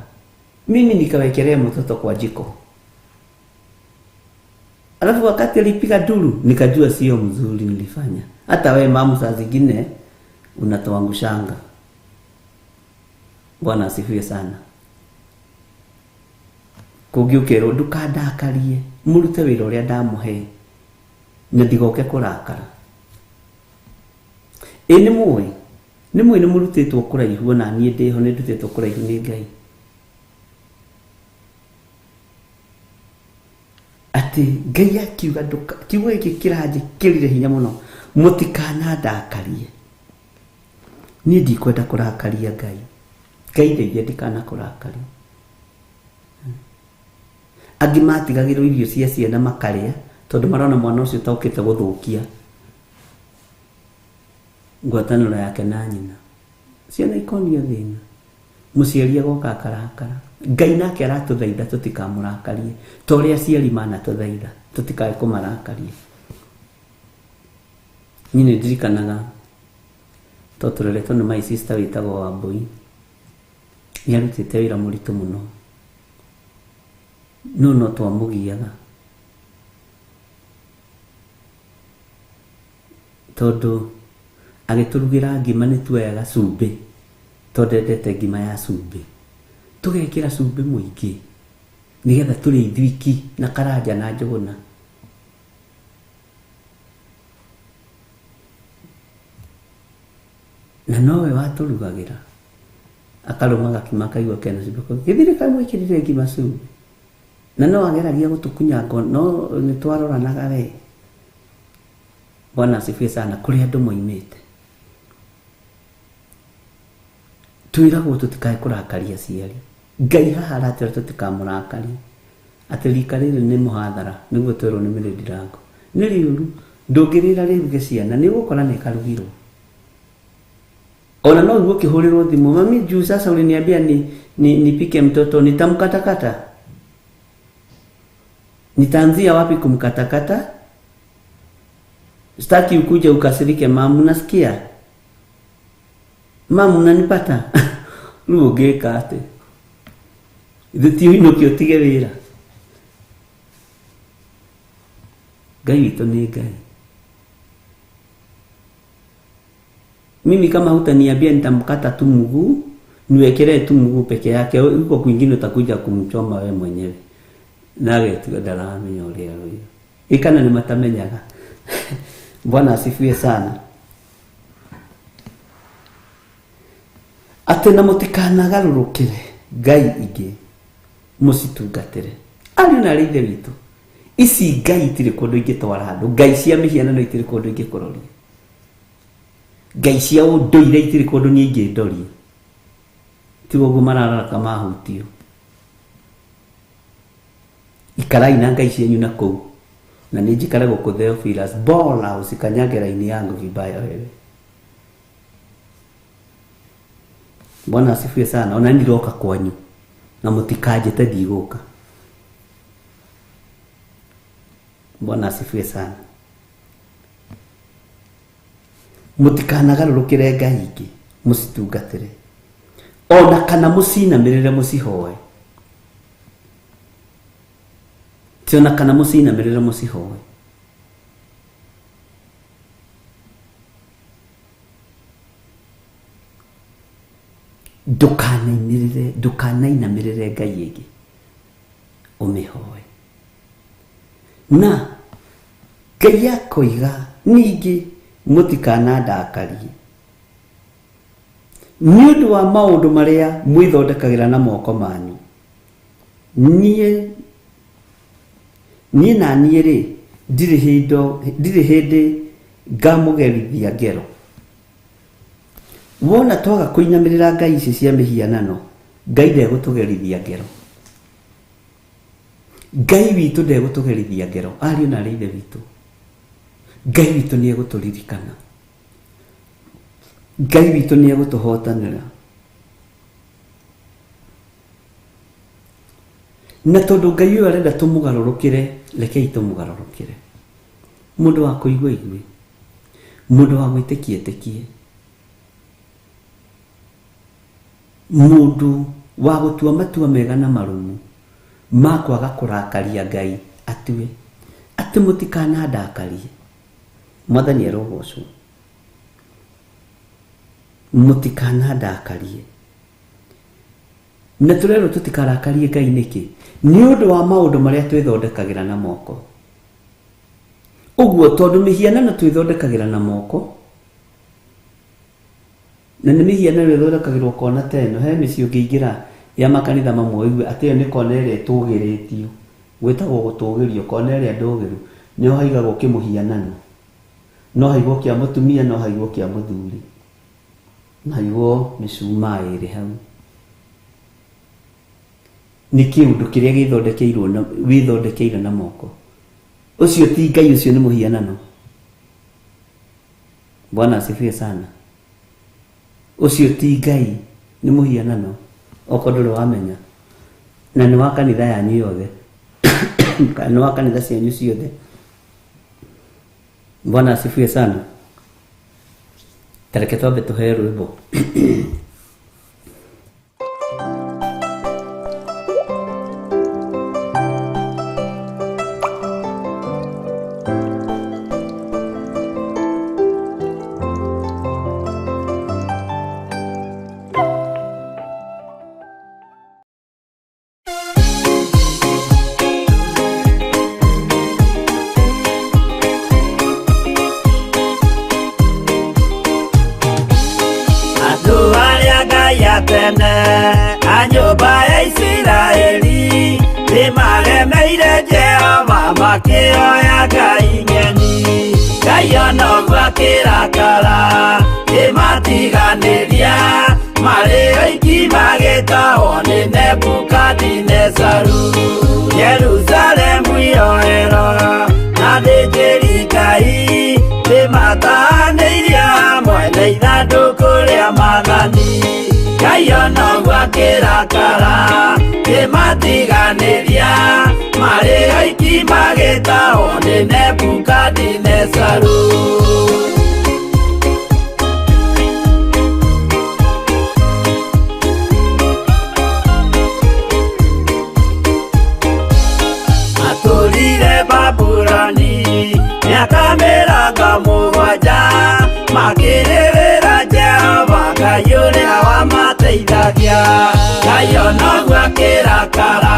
Mimi nikawekelea mtoto kwa jiko. Alafu wakati alipiga duru nikajua sio mzuri nilifanya. Hata wewe mamu saa zingine unatoangushanga. Bwana asifiwe sana. Kugiukero ndukandakarie murute wira uria ndamuhe na ndigoke kurakara. Ni muwe ni murutitwo kuraihu na nie ndiho ni ndutitwo kuraihu ni Ngai. Ati Ngai akiuga kiugo giki kirajikirire hinya muno mutikana ndakarie. Ni ndikwenda kurakaria Ngai. Ngai ndeithia ndikana kurakaria. Angi matigagirwo irio cia ciana makaria tondu marona mwana ucio taukite guthukia ngwataniro yake na nyina. Ciana ikonio thina muciari agoka akarakara. Ngai nake aratuthaitha tutikamurakarie toria aciari mana tuthaitha tutikae kumarakarie. Nyine ndirikanaga totureretwo ni my sister witagwo Wambui. Niarutite wira muritu muno no twamugiaga tondu agiturugira ngima ni tuega cumbi tondu endete ngima ya cumbi tugekira cumbi muingi nigetha turi ithwiki na karanja na njuguna. Na nowe waturugagira akaruma gakima kaigua kena cumbi githire kamwikirire ngima cumbi na no ageragia gutukunya no nitwaroranaga we. Bwana asifiwe sana. Kuri andu moimite twiragwo tutikae kurakaria ciari. Ngai haha aratwira tutikamurakaria ati rika riri ni muhathara niguo twirwo ni mirindi rango ni riuru ndungirira riruge ciana ni gukora ne karugirwo. Ona no uguo kihurirwo thimu mami juu sasa uliniambia nipike mtoto nitamkatakata. Nitaanzia wapi kumkatakata? Sitaki ukuje ukasirike mamu, nasikia mamu unanipata. Ruogeka ate thiti wino kiotige wira. Ngai witũ nĩ Ngai. Mimi kama hutaniambia nitamkata tu mguu niwekele tu mguu peke yake, huko kwingine utakuja kumchoma wewe mwenyewe. Nage tugadala minyoria huyo. Ikana ni matamenyaga. Bwana asifiwe sana. Ate na mutikana garurukire Ngai ingi musitungatire. Ari na rithe witu. Ici Ngai itire kundu ingitwara andu. Ngai cia mihianano itire kundu ingikuroria. Ngai cia unduire itire kundu ni ingindori. Tigo gumarara kama hutio. Ikarai na Ngai cianyu na kou. Na nijikare guku Theophilus bola usikanyage raini yangu vibaya wewe. Bwana asifiwe sana. Ona ndiroka kwanyu na mutikaje tadiguka. Bwana asifiwe sana. Mutikanagarurukire Ngai ingi musitungatire. Ona kana musinamirire musihoe. Tiona kana musinamirire musihoe. Ndukanainamirire Ngai ingi umihoe. Na Ngai yakoiga ningi mutikana ndakarie ni undu wa maundu maria mwithondekagira na moko manyu. Nie na nie ri ndiri hindi ngamugerithia ngero. Wona twaga kuinyamirira Ngai ici cia mihianano, Ngai ndegutugerithia ngero. Ngai witu ndegutugerithia ngero. Ariũ na aithe witu, Ngai witu ni eguturirikana. Ngai witu ni egutuhotanira. na tondu Ngai uyu arenda tumugarurukire rekei tumugarurukire mundu wa kuigua igwe mundu wa gwitikia tikie mundu wa gutua matua mega na marumu makwaga kurakaria Ngai atue ati mutikana ndakarie mwathani erogocwo mutikana ndakarie na turero tutikarakarie Ngai niki ni undu wa maundu maria twithondekagira na moko uguo tondu mihianano twithondekagira na moko na nĩ mihianano ithondekagirwo kona teno he mĩciĩ ũngĩingĩra ya makanitha mamwe igue atĩ nĩ kona ĩrĩa ĩtũgĩrĩtio gwĩtagwo gũtũgĩrio kona ĩrĩa ndũgĩru nĩho haigagwo kĩmũhianano no haigwo kĩa mũtumia no haigwo kĩa mũthuri na haigwo mĩcumaa ĩrĩ hau nĩ kĩũndũ kĩrĩa wĩthondekeirwo na moko ucio ti Ngai ucio nĩ mũhianano. Bwana asifiwe sana. Ucio ti Ngai nĩ mũhianano okorwo ndũrĩ wamenya na nĩ wa kanitha yanyu yothe kana wa kanitha cianyu ciothe. Bwana asifiwe sana. Tareke twambe tũheo rwĩmbo. Makioya Ngai ngeni Ngai ono gwakirakara imatiganĩria marĩ oiki magĩtahwo nĩ Nebukadinezaru. Jerusalemu yoero na thĩnjĩri Ngai nĩmatahanĩirie hamwe na ithandũkũ rĩa Mwathani. Ngai ono gwakirakara imatiganĩria marĩ oiki magĩtahwo nĩ Nebukadinezaru. Matũrire Babuloni mĩaka mĩrongo mũgwanja makĩrĩrĩra Jehova Ngai ũrĩa wamateithagia. Ngai ono gwakirakara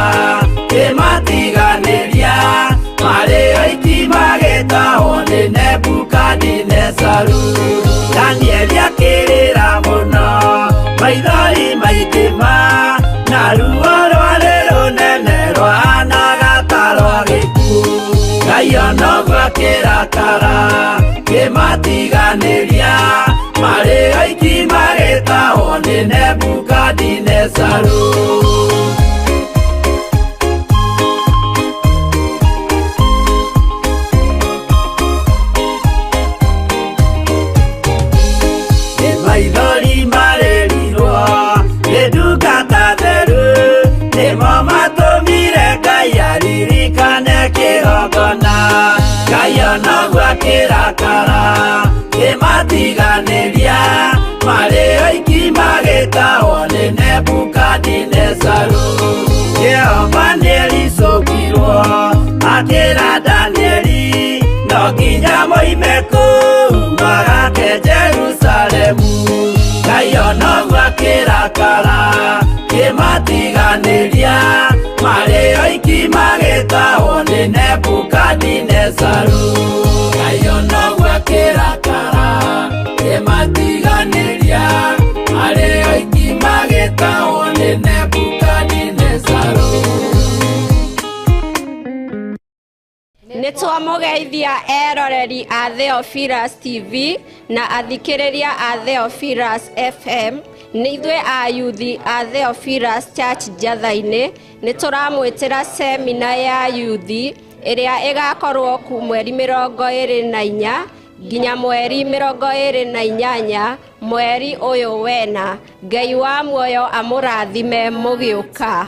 imatiganĩria marĩ oiki magĩtahwo nĩ Nebukadinezaru. Danieli akĩrĩra mũno maithori maitĩma na ruo rwarĩ rũnene rwahanaga ta rwa gĩkuũ. Ngai ono gwakirakara imatiganĩria marĩ oiki magĩtahwo nĩ Nebukadinezaru. Maithori marĩrirwo nĩ ndungata theru nĩmo matũmire Ngai aririkane kĩgongona. Ngai ono gwakirakara imatiganĩria marĩ oiki magĩtahwo nĩ Nebukadinezaru. Jehova nĩericũkirwo akĩra Danieli no nginya moime kũu magake Jerusalemu. Ngai ono gwakirakara imatiganĩria marĩ oiki magĩtahwo nĩ Nebukadinezaru. Ngai ono gwakirakara imatiganĩria marĩ oiki magĩtahwo nĩ Nebukadinezaru. Nĩtwamũgeithia eroreri a Theophilus TV na athikĩrĩria a Theophilus FM. Nĩ ithuĩ a yuthi a Theophilus Church Njatha-inĩ nĩtũramwĩtĩra semina ya yuthi ĩrĩa ĩgakorwo mweri 24 nginya mweri 28 mweri ũyũ wena. Ngai wa muoyo amũrathime mũgĩũka.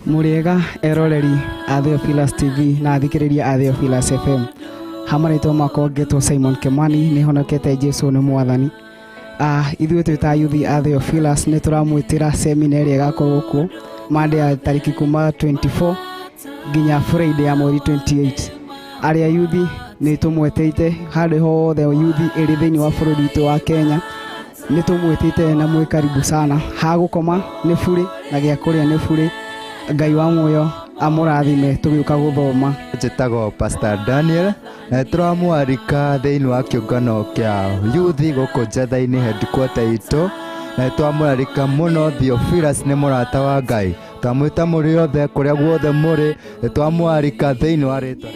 Muriega eroreri a Theophilus TV na athikiriria a Theophilus FM. Hamarĩtwo makwa ngetwo Simon Kimani nĩ honokete Jesu nĩ mwathani. Ithuĩ twĩ ta yuthi a Theophilus nĩ tũramwĩtĩra seminary ĩgakorwo kuo Monday ya tariki kuma 24 nginya Friday ya mweri 28. Arĩa yuthi nĩ tũmweteite handũ hothe yuthi ĩrĩ thĩinĩ wa bũrũri witũ wa Kenya. Nĩ tũmwĩtĩte na mwĩ karibu sana. Ha gũkoma nĩ burĩ na gĩa kũrĩa nĩ burĩ. Ngai wa muoyo amũrathime tũgĩũka gũthoma. Njĩtagwo Pastor Daniel na tũramwarika thĩinĩ wa kĩũngano kĩa yuthi gũkũ Njatha-inĩ headquarter itũ na twamwarika mũno Theophilus nĩ mũrata wa Ngai. Twamwĩta mũrĩ othe kũrĩa guothe mũrĩ twamwarika thĩinĩ wa rĩtwa.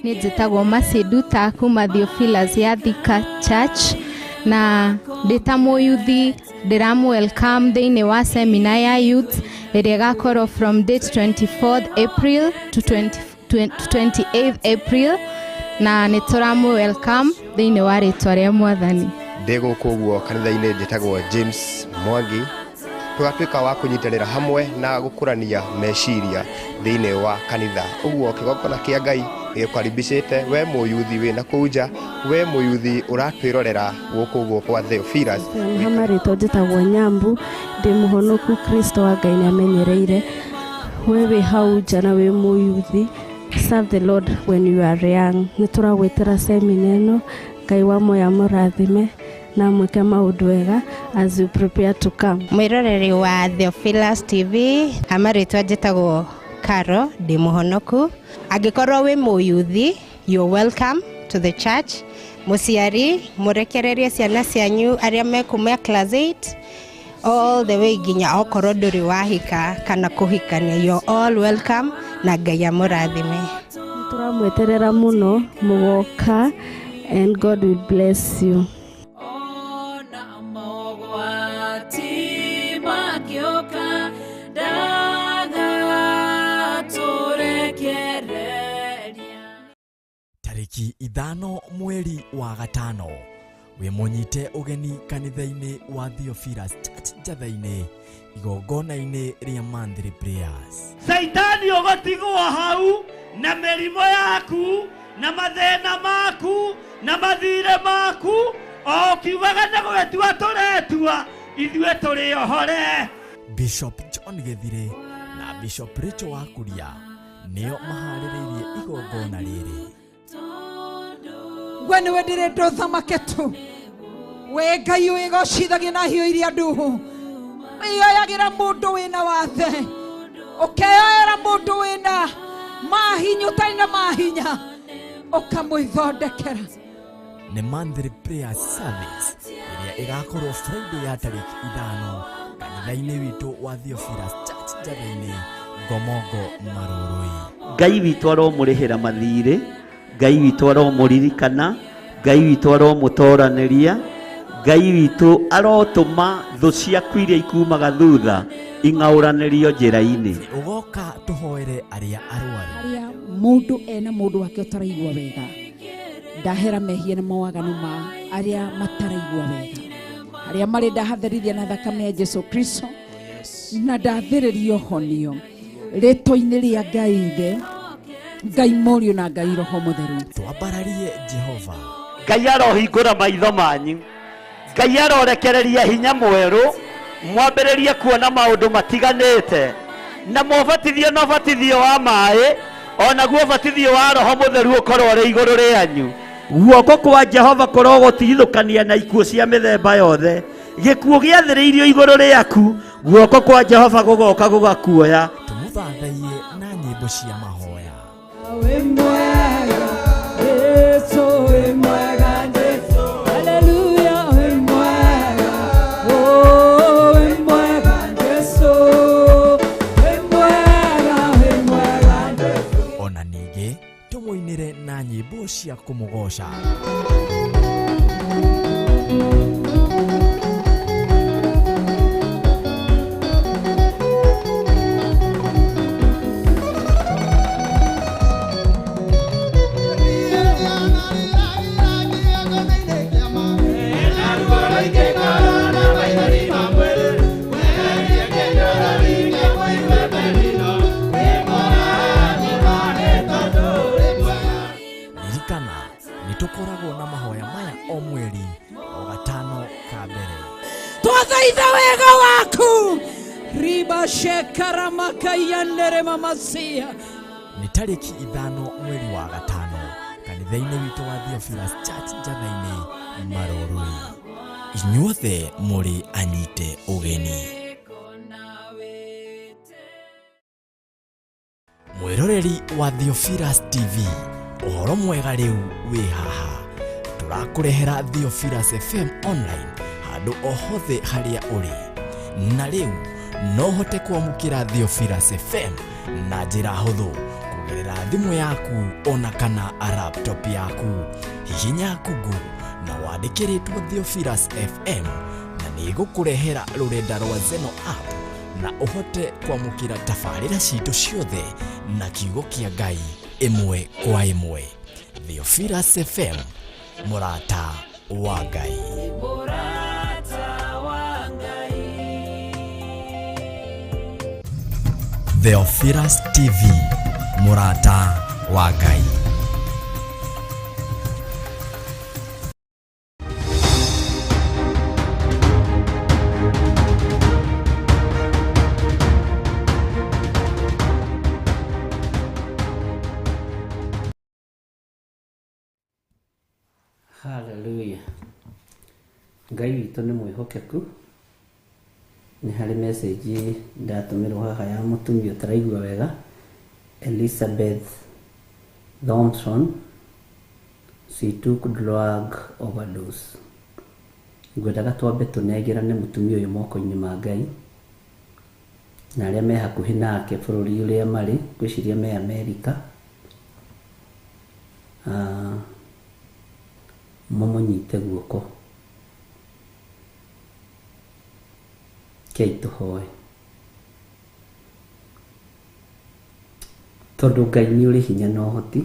Nĩ njĩtagwo Maceduta kuma Theophilus ya Thika Church na ndĩta mũyuthi ndĩramwelcome thĩinĩ wa seminar ya youth ĩrĩa ĩgakorwo from date 24th April to 28th April na nĩ tũramwelcome thĩinĩ wa rĩtwa rĩa mwathani. Ndĩ gũkũ ũguo kanitha-inĩ njĩtagwo James Mwangi, tũgatuĩka wa kũnyitanĩra hamwe na gũkũrania meciria thĩinĩ wa kanitha. Ũguo kĩgongona kĩa Ngai gĩkũkaribicĩte we mũyuthi wĩna kũu nja, we mũyuthi ũratwĩrorera gũkũ ũguo kwa Theophilus. Hamarĩtwo njĩtagwo Nyambu, ndĩ mũhonoku Kristo wa Ngai nĩ amenyereire. We wĩ hau nja na wĩ mũyuthi, serve the Lord when you are young. Nĩ tũragwĩtĩra semina ĩno, Ngai wa muoyo amũrathime na mwĩke maũndũ wega as you prepare to come. Mwĩroreri wa Theophilus TV, hamarĩtwa njĩtagwo Karo, ndĩ mũhonoku. Angĩkorwo wĩ mũyuthi, you're welcome to the church. Mũciari, mũrekererie ciana cianyu arĩa mekuma class 8 all the way nginya okorwo ndũrĩ wahika kana kũhikania, you're all welcome na Ngai amũrathime. Tũramweterera mũno mũgoka and God will bless you. Tariki ithano mweri wa gatano we munyite ugeni kanitha-inĩ wa Theophilus Church Njatha-inĩ igongona-inĩ rĩa Monthly Prayers. Saitani ũgũtigwo hau na mĩrimũ yaku na mathĩna maku na mathirĩ maku o kiugaga nĩ gũgĩtua tũretua ithuĩ tũrĩ ohore. Bishop John Gĩthire na Bishop Rachel Wakuria nĩo maharĩrĩirie igongona rĩrĩ. Gwe nĩwe ndĩrĩndwo thamake tu, we Ngai wĩgocithagia na hiũ iria nduhu, wĩoyagĩra mũndũ wĩna wathe, ũkeoera mũndũ wĩna mahinya ũtarĩ na mahinya, ũkamwĩthondekera. Nĩ Monthly Prayer Service ĩrĩa ĩgakorwo Friday ya tariki 5 kanitha-inĩ witũ wa Theophilus Church Njatha-inĩ Ngomongo Marũrũi. Ngai witũ aromũrĩhĩra mathirĩ, Ngai witũ aromũririkana, Ngai witũ aromũtoranĩria, Ngai witũ arotũma thũ ciaku iria ikumaga thutha ing'aũranĩrio njĩra-inĩ. Ũgoka tũhoere arĩa arwaru, arĩa mũndũ ena mũndũ wake ũtaraigua wega, ndahera mehia na mawaganu ma arĩa mataraigua wega, arĩa marĩ ndahatherithia na thakame ya Jesu Kristo na ndathĩrĩrio honio rĩtwa-inĩ rĩa Ngai Ithe, Ngai Mũriũ na Ngai Roho Mũtheru. Twambararie Jehova. Ngai arohingũra maitho manyu, Ngai arorekereria hinya mwerũ, mwambĩrĩrie kuona maũndũ matiganĩte na mũbatithio na ũbatithio wa maĩ, onaguo ũbatithio wa Roho Mũtheru ũkorwo ũrĩ igũrũ rĩanyu. Guoko kwa Jehova kũrogũtigithũkania na ikuũ cia mĩthemba yothe, gĩkuũ gĩathĩrĩirio igũrũ rĩaku, guoko kwa Jehova gũgoka gũgakuoya. Tũmũthathaiye na nyĩmbo cia mahoya. We mwega, Yesu we mwega, Yesu, hallelujah, we mwega, oh we mwega, Yesu, we mwega, Yesu. Ona ningĩ tũmũinĩre na nyĩmbo cia kũmũgoca. tũraitha wega waku riba shekara makayandere mamasia. Nĩ tarĩki 5 mweri wa gatano kanitha-inĩ witũ wa Theophilus Church Njatha-inĩ Maroroi. Inyuothe mũrĩ anyite ũgeni. Mwĩroreri wa Theophilus TV, ũhoro mwega rĩu wĩ haha. Tũrakũrehera Theophilus FM online handũ o hothe harĩa ũrĩ. Na rĩu no hote kwamũkĩra Theophilus FM na njĩra hũthũ kũgerera thimũ yaku ona kana laptop yaku. Hihinya Google na wandĩke rĩtwa Theophilus FM na nĩgũkũrehera rũrenda rwa Zeno app na ũhote kwamũkĩra tabarĩra citũ ciothe na kiugo kĩa Ngai ĩmwe kwa ĩmwe. Theophilus FM, mũrata wa Ngai. Theophilus TV, mũrata wa Ngai. Hallelujah. Ngai witũ nĩ mwĩhokeku. Nĩ harĩ message ndatũmĩrwo haha ya mũtumia ũtaraigua wega, Elizabeth Thompson. She took drug overdose. Ngwendaga twambe tũnengerane mũtumia ũyũ moko-inĩ ma Ngai na arĩa me hakuhĩ nake bũrũri ũrĩa marĩ, gwĩciria me Amerika. Mũmũnyite guoko. Kei tũhoe. Tondũ Ngai nĩ ũrĩ hinya na ũhoti,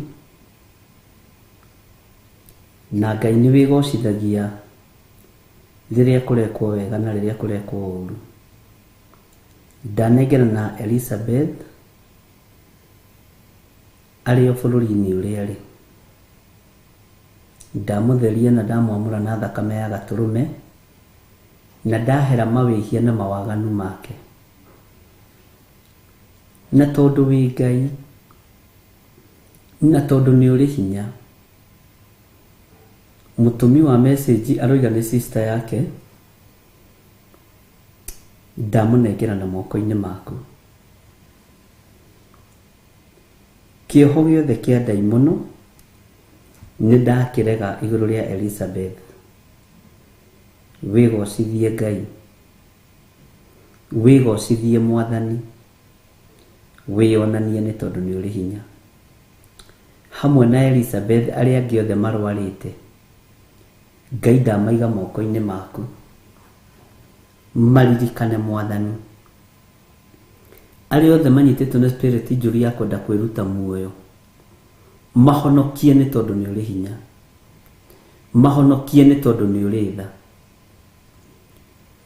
na Ngai nĩ wĩgocithagia rĩrĩa kũrekwo wega na rĩrĩa kũrekwo ũru. Ndanengera na Elizabeth arĩ o bũrũri-inĩ ũrĩa arĩ. Ndamũtheria na ndamwamũra na thakame ya gatũrũme na ndahera mawĩhia na mawaganu make. Na tondũ wĩ Ngai, na tondũ nĩ ũrĩ hinya, mũtũmi wa message aroiga nĩ sister yake, ndamũnengera na moko-inĩ maku. Kĩoho gĩothe kĩa ndaimono nĩ ndakĩrega igũrũ rĩa Elizabeth. Wĩgocithie Ngai, wĩgocithie Mwathani, wĩonanie nĩ tondũ nĩ ũrĩ hinya. Hamwe na Elizabeth arĩa angĩ othe marwarĩte, Ngai ndamaiga moko-inĩ maku. Maririkane Mwathani. Arĩa othe manyitĩtwo nĩ spirit njũru ya kwenda kwĩruta muoyo, mahonokie nĩ tondũ nĩ ũrĩ hinya. Mahonokie nĩ tondũ nĩ ũrĩ tha.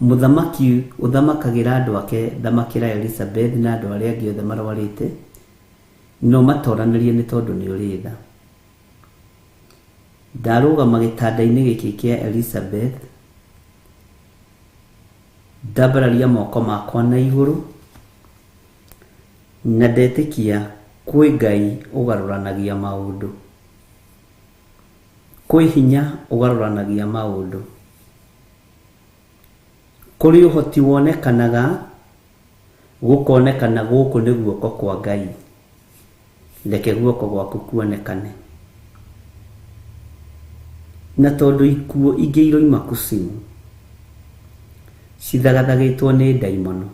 Mũthamaki ũthamakagĩra andũ ake, thamakĩra Elizabeth na andũ arĩa angĩ othe marwarĩte, no matoranĩrie nĩ tondũ nĩ ũrĩ tha. Ndarũgama gĩtanda-inĩ gĩkĩ kĩa Elizabeth, ndambararia moko makwa na igũrũ na ndetĩkia kwĩ Ngai ũgarũranagia maũndũ. Kwĩ hinya ũgarũranagia maũndũ. Kũrĩ ũhoti wonekanaga, gũkonekana gũkũ nĩ guoko kwa Ngai. Reke guoko gwaku kuonekane. Na tondũ ikuũ ingĩ iroima kusimu, cithagathagĩtwo nĩ ndaimono,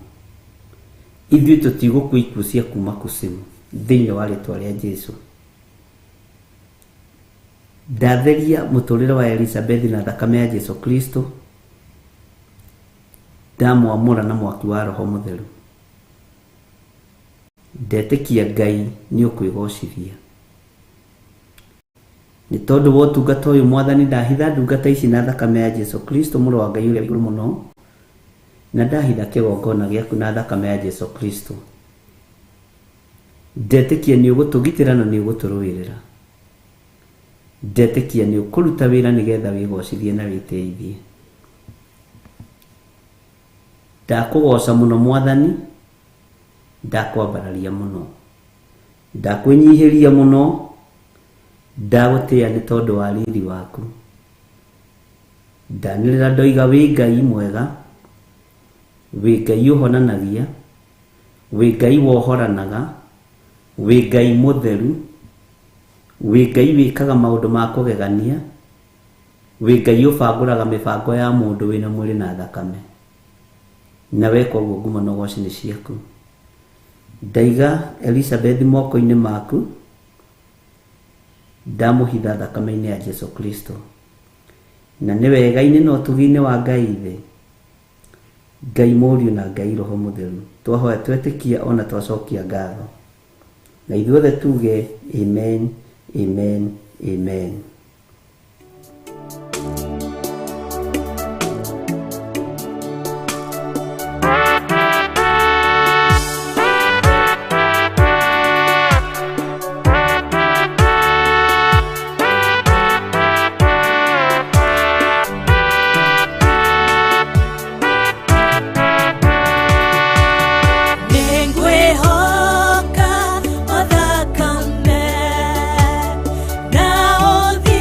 ithuĩ tũtigũkua ikuũ cia kuma kusimu thĩinĩ wa rĩtwa rĩa Jesũ. Ndatheria mũtũrĩre wa Elizabeth na thakame ya Jesũ Kristo, ndamwamũra na mwaki wa Roho Mũtheru. Ndetĩkia Ngai nĩ ũkwĩgocithia. Nĩ tondũ wa ũtungata ũyũ Mwathani, ndahitha ndungata ici na thakame ya Jesũ Kristo mũrũ wa Ngai ũrĩa igũrũ mũno, na ndahitha kĩgongona gĩaku na thakame ya Jesũ Kristo. Ndetĩkia nĩ ũgũtũgitĩra na nĩ ũgũtũrũĩrĩra. Ndetĩkia nĩ ũkũruta wĩra nĩgetha wĩgocithie na wĩteithie. ndakũgoca mũno Mwathani, ndakwambararia mũno, ndakwĩnyihĩria mũno, ndagũtĩĩa nĩ tondũ wa riri waku. Ndanĩrĩra ndoiga wĩ Ngai mwega, wĩ Ngai ũhonanagia, wĩ Ngai wohoranaga, wĩ Ngai mũtheru, wĩ Ngai wĩkaga maũndũ ma kũgegania, wĩ Ngai ũbangũraga mĩbango ya mũndũ wĩna mwĩrĩ na thakame. Na weka ũguo ngumo na ũgooci-inĩ ciaku. Ndaiga Elizabeth moko-inĩ maku, ndamũhitha thakame-inĩ ya Jesu Kristo. Na nĩ wega-inĩ na ũtugi-inĩ wa Ngai thĩ, Ngai Mũriũ na Ngai Roho Mũtheru, twahoya twetĩkia ona twacokia ngatho. Na ithuothe tuge amen, amen, amen. Ningwehoka o thakame na ũthiũ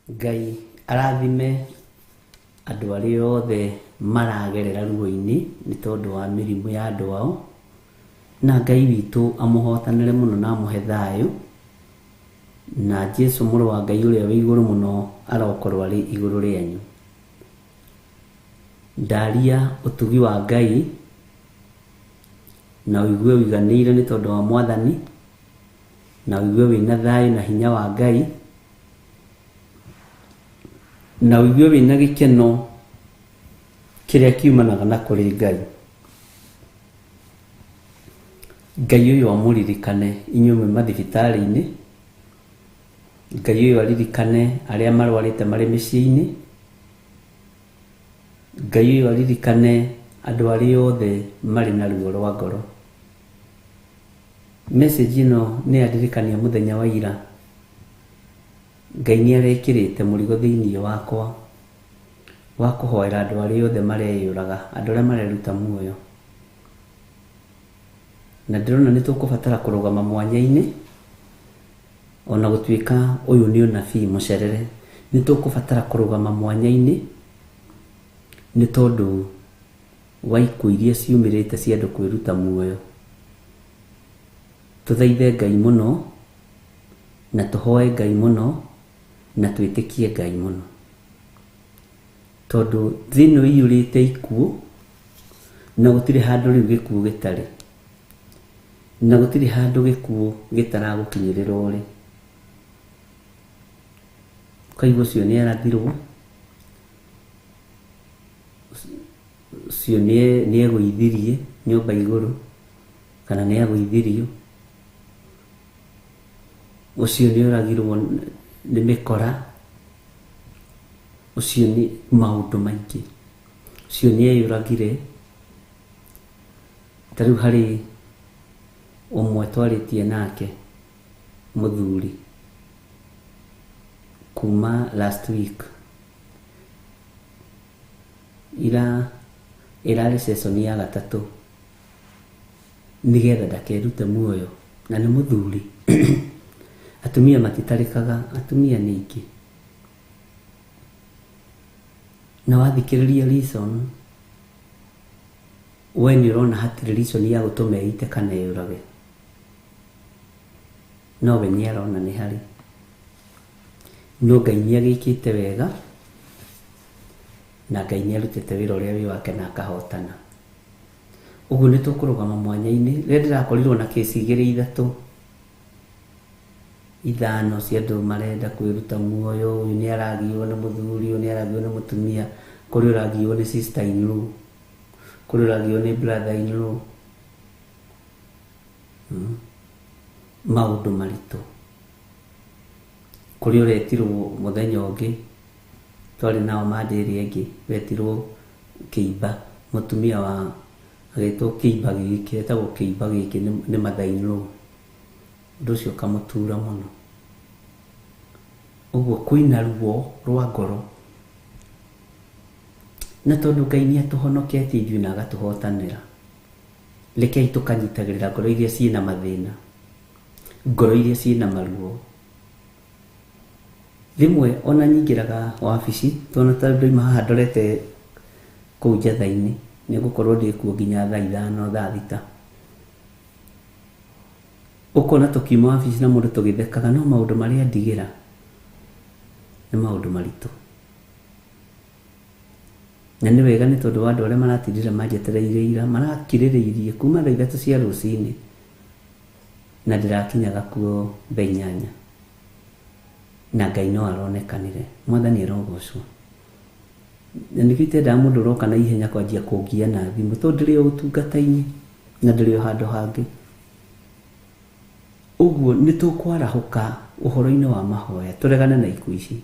Ngai arathime andũ arĩa othe maragerera ruo-inĩ nĩ tondũ wa mĩrimũ ya andũ ao, na Ngai witũ amũhotanĩre mũno na amũhe thayũ, na Jesu mũrũ wa Ngai ũrĩa wĩ igũrũ mũno arokorwo arĩ igũrũ rĩanyu. Ndaria ũtugi wa Ngai na ũigue ũiganĩire nĩ tondũ wa Mwathani, na ũigue wĩna thayũ na hinya wa Ngai, na ũigue wĩna gĩkeno kĩrĩa kiumanaga na kũrĩ Ngai. Ngai ũyũ amũririkane inyuĩ mathibitarĩ-inĩ, Ngai ũyũ aririkane arĩa marwarĩte marĩ mĩciĩ-inĩ, Ngai ũyũ aririkane andũ arĩa othe marĩ na ruo rwa ngoro. Message ĩno nĩ yaririkania mũthenya wa ira. Ngai nĩ arekĩrĩte mũrigo thĩinĩ wakwa wa kũhoera andũ arĩa othe mareyũraga, andũ arĩa mareruta muoyo. Na ndĩrona nĩ tũkũbatara kũrũgama mwanya-inĩ, ona gũtuĩka ũyũ nĩ ũnabii mũcerere, nĩ tũkũbatara kũrũgama mwanya-inĩ nĩ tondũ wa ikuũ iria ciumĩrĩte cia andũ kwĩruta muoyo. Tũthaithe Ngai mũno na tũhoe Ngai mũno na twĩtĩkie Ngai mũno, tondũ thĩ ĩno ĩiyũrĩte ikuũ na gũtirĩ handũ rĩu gĩkuũ gĩtarĩ, na gũtirĩ handũ gĩkuũ gĩtaragũkinyĩrĩra ũrĩ. Ũkaigua ũcio nĩ arathirwo, ũcio nĩ egũithirie nyũmba igũrũ kana nĩ egũithirio, ũcio nĩ oragirwo nĩ mĩkora, ũcio nĩ maũndũ maingĩ, ũcio nĩ eyũragire. Ta rĩu harĩ ũmwe twarĩtie nake mũthuri kuma last week, ĩrarĩ session ya gatatũ nĩgetha ndakerute muoyo, na nĩ mũthuri. Atumia matitarĩkaga, atumia nĩ aingĩ, na wathikĩrĩria reason, we nĩ ũrona hatirĩ reason ya gũtũma eite kana eyũrage, no we nĩ arona nĩ harĩ. No Ngai nĩ agĩkĩte wega, na Ngai nĩ arutĩte wĩra ũrĩa wĩ wake na akahotana. Ũguo nĩ tũkũrũgama mwanya-inĩ. Rĩrĩa ndĩrakorirwo na kesi 2-3 ithano cia andũ marenda kwĩruta muoyo, ũyũ nĩ aragiirwo nĩ mũthuri, ũyũ nĩ aragiirwo nĩ mũtumia, kũrĩ ũragiirwo nĩ sister in law, kũrĩ ũragiirwo nĩ brother in law. Maũndũ maritũ. Kũrĩ ũretirwo mũthenya ũngĩ, twarĩ nao mandĩrĩ ĩngĩ, wetirwo kĩimba, mũtumia wa agĩtwo kĩimba gĩkĩ, etagwo kĩimba gĩkĩ nĩ mother in law. Ũndũ ũcio ũkamũtura mũno. Ũguo kwĩna ruo rwa ngoro, na tondũ Ngai nĩ atũhonoketie ithuĩ na agatũhotanĩra, rekei tũkanyitagĩrĩra ngoro iria ciĩna mathĩna, ngoro iria ciĩna maruo. Rĩmwe ona nyingĩraga wabici, tondũ ta ndoima haha ndorete kũu njatha-inĩ, nĩ ngũkorwo ndĩkuo nginya thaa 5 thaa 6. Ũkona tũkiuma wabici na mũndũ tũgĩthekaga, no maũndũ marĩa ndigĩra nĩ maũndũ maritũ. Na nĩ wega nĩ tondũ wa andũ arĩa maratindĩra manjetereire ira, marakirĩrĩirie kuma thaa 3 cia rũcinĩ, na ndĩrakinyaga kuo thaa 8. Na Ngai no aronekanire, Mwathani arogocwo. Na nĩkĩo itendaga mũndũ ũroka na ihenya kwanjia kũngia na thimũ, tondũ ndĩrĩ o ũtungata-inĩ na ndĩrĩ o handũ hangĩ. Ũguo nĩ tũkwarahũka ũhoro-inĩ wa mahoya, tũregane na ikuũ ici.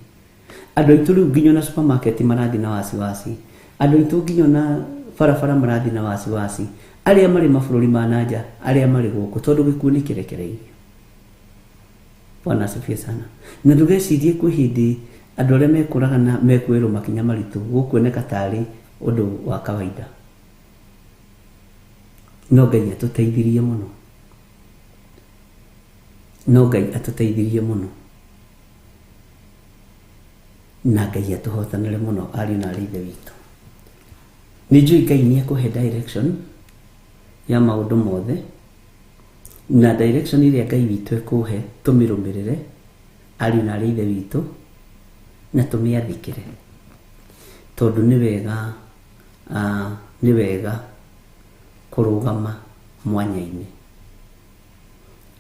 Andũ aitũ rĩu nginya na supermarket marathiĩ na wasiwasi, andũ aitũ nginya na barabara marathiĩ na wasiwasi, arĩa marĩ mabũrũri ma nanja, arĩa marĩ gũkũ, tondũ gĩkuũ nĩ kĩrekereirio. Bwana asifiwe sana. Na ndũgecirie kwĩ hĩndĩ andũ arĩa mekũragana mekwĩrwo makinya maritũ gũkuoneka tarĩ ũndũ wa kawaida. No Ngai atũteithirie mũno, no Ngai atũteithirie mũno. na Ngai atuhotanire muno ari na rithe witu. Ni njui Ngai ni akuhe direction ya maundu mothe, na direction iria Ngai witu ekuhe tumirumirire ari na rithe witu na tumiathikire, tondu ni wega kurugama mwanya-ini.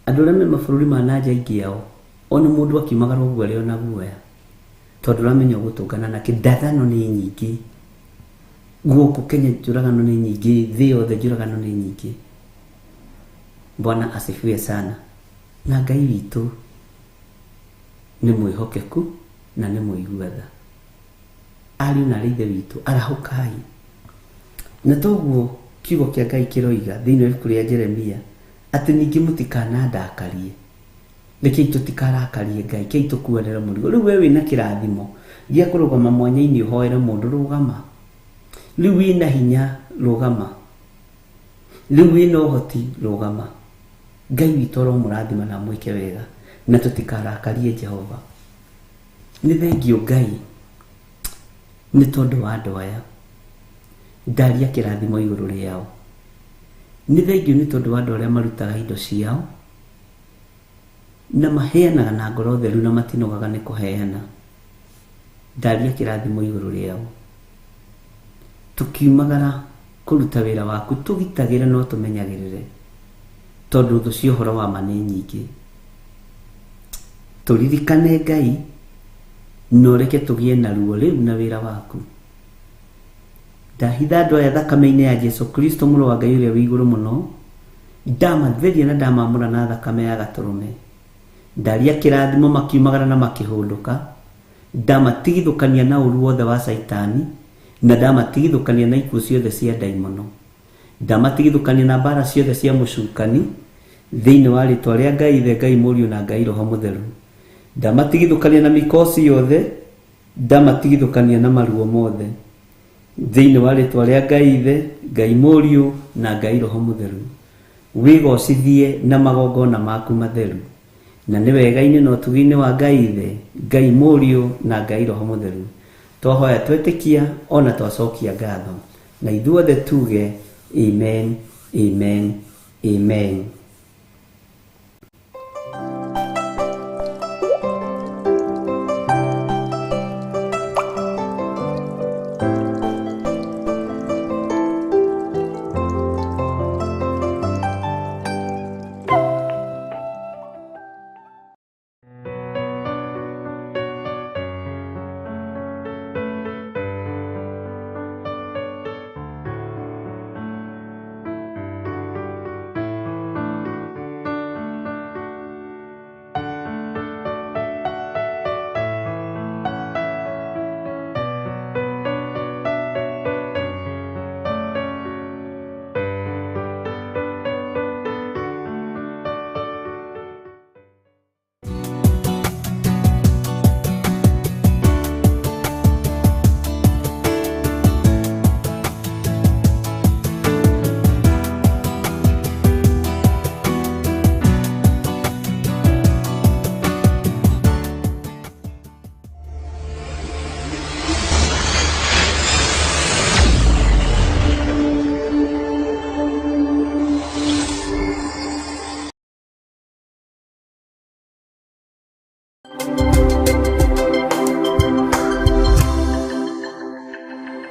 Andu aria me mabũrũri ma nanja aingi ao ona mundu akiumagara ũguo arĩ ona guoya, tondu ramenya gũtũngana nake. Ndathano nĩ nyingĩ gũkũ Kenya, njũragano nĩ nyingĩ, thĩ yothe njũragano nĩ nyingĩ. Bwana asifiwe sana. Na Ngai witũ nĩ mwĩhokeku na nĩ mũigua tha. Ariũ na ithe witũ arahũkai, na toguo kiugo kĩa Ngai kĩroiga thĩinĩ wa ibuku rĩa Jeremia atĩ ningĩ mũtikanandakarie. Rekei tũtikarakarie Ngai, kei tũkuanĩre mũrigo. Rĩu we wĩna kĩrathimo gĩa kũrũgama mwanya-inĩ ũhoere mũndũ, rũgama. Rĩu wĩna hinya, rũgama. Rĩu wĩna ũhoti, rũgama. Ngai witũ aromũrathima na mwĩke wega, na tũtikarakarie Jehova. Nĩ thengio Ngai nĩ tondũ wa andũ aya, ndaria kĩrathimo igũrũ rĩao. Nĩ thengio nĩ tondũ wa andũ arĩa marutaga indo ciao na maheanaga na ngoro theru na matinogaga nĩ kũheana. Ndaria kĩrathimo igũrũ rĩao. Tukiumagara kũruta wĩra waku, tũgitagĩre no tũmenyagĩrĩre, tondũ thũ cia ũhoro wa ma nĩ nyingĩ. Tũririkane Ngai na ũreke tũgĩe na ruo rĩu na wĩra waku. Ndahitha andũ aya thakame-inĩ ya Jesu Kristo mũrũ wa Ngai ũrĩa wĩ igũrũ mũno, ndamatheria na ndamamũra na thakame ya gatũrũme. Ndaria kĩrathimo makiumagara na makĩhũndũka, ndamatigithũkania na ũru wothe wa Saitani, na ndamatigithũkania na ikuũ ciothe cia ndaimono. Ndamatigithũkania na mbara ciothe cia mũcukani thĩinĩ wa rĩtwa rĩa Ngai Ithe, Ngai Mũriũ na Ngai Roho Mũtheru. Ndamatigithũkania na mĩkosi yothe, ndamatigithũkania na maruo mothe thĩinĩ wa rĩtwa rĩa Ngai Ithe, Ngai Mũriũ na Ngai Roho Mũtheru. Wĩgocithie na magongona maku matheru, na nĩ wega-inĩ na ũtugi-inĩ wa Ngai Ithe, Ngai Mũriũ na Ngai Roho Mũtheru. Twahoya twetĩkia ona twacokia ngatho, na ithuothe tuge amen, amen, amen.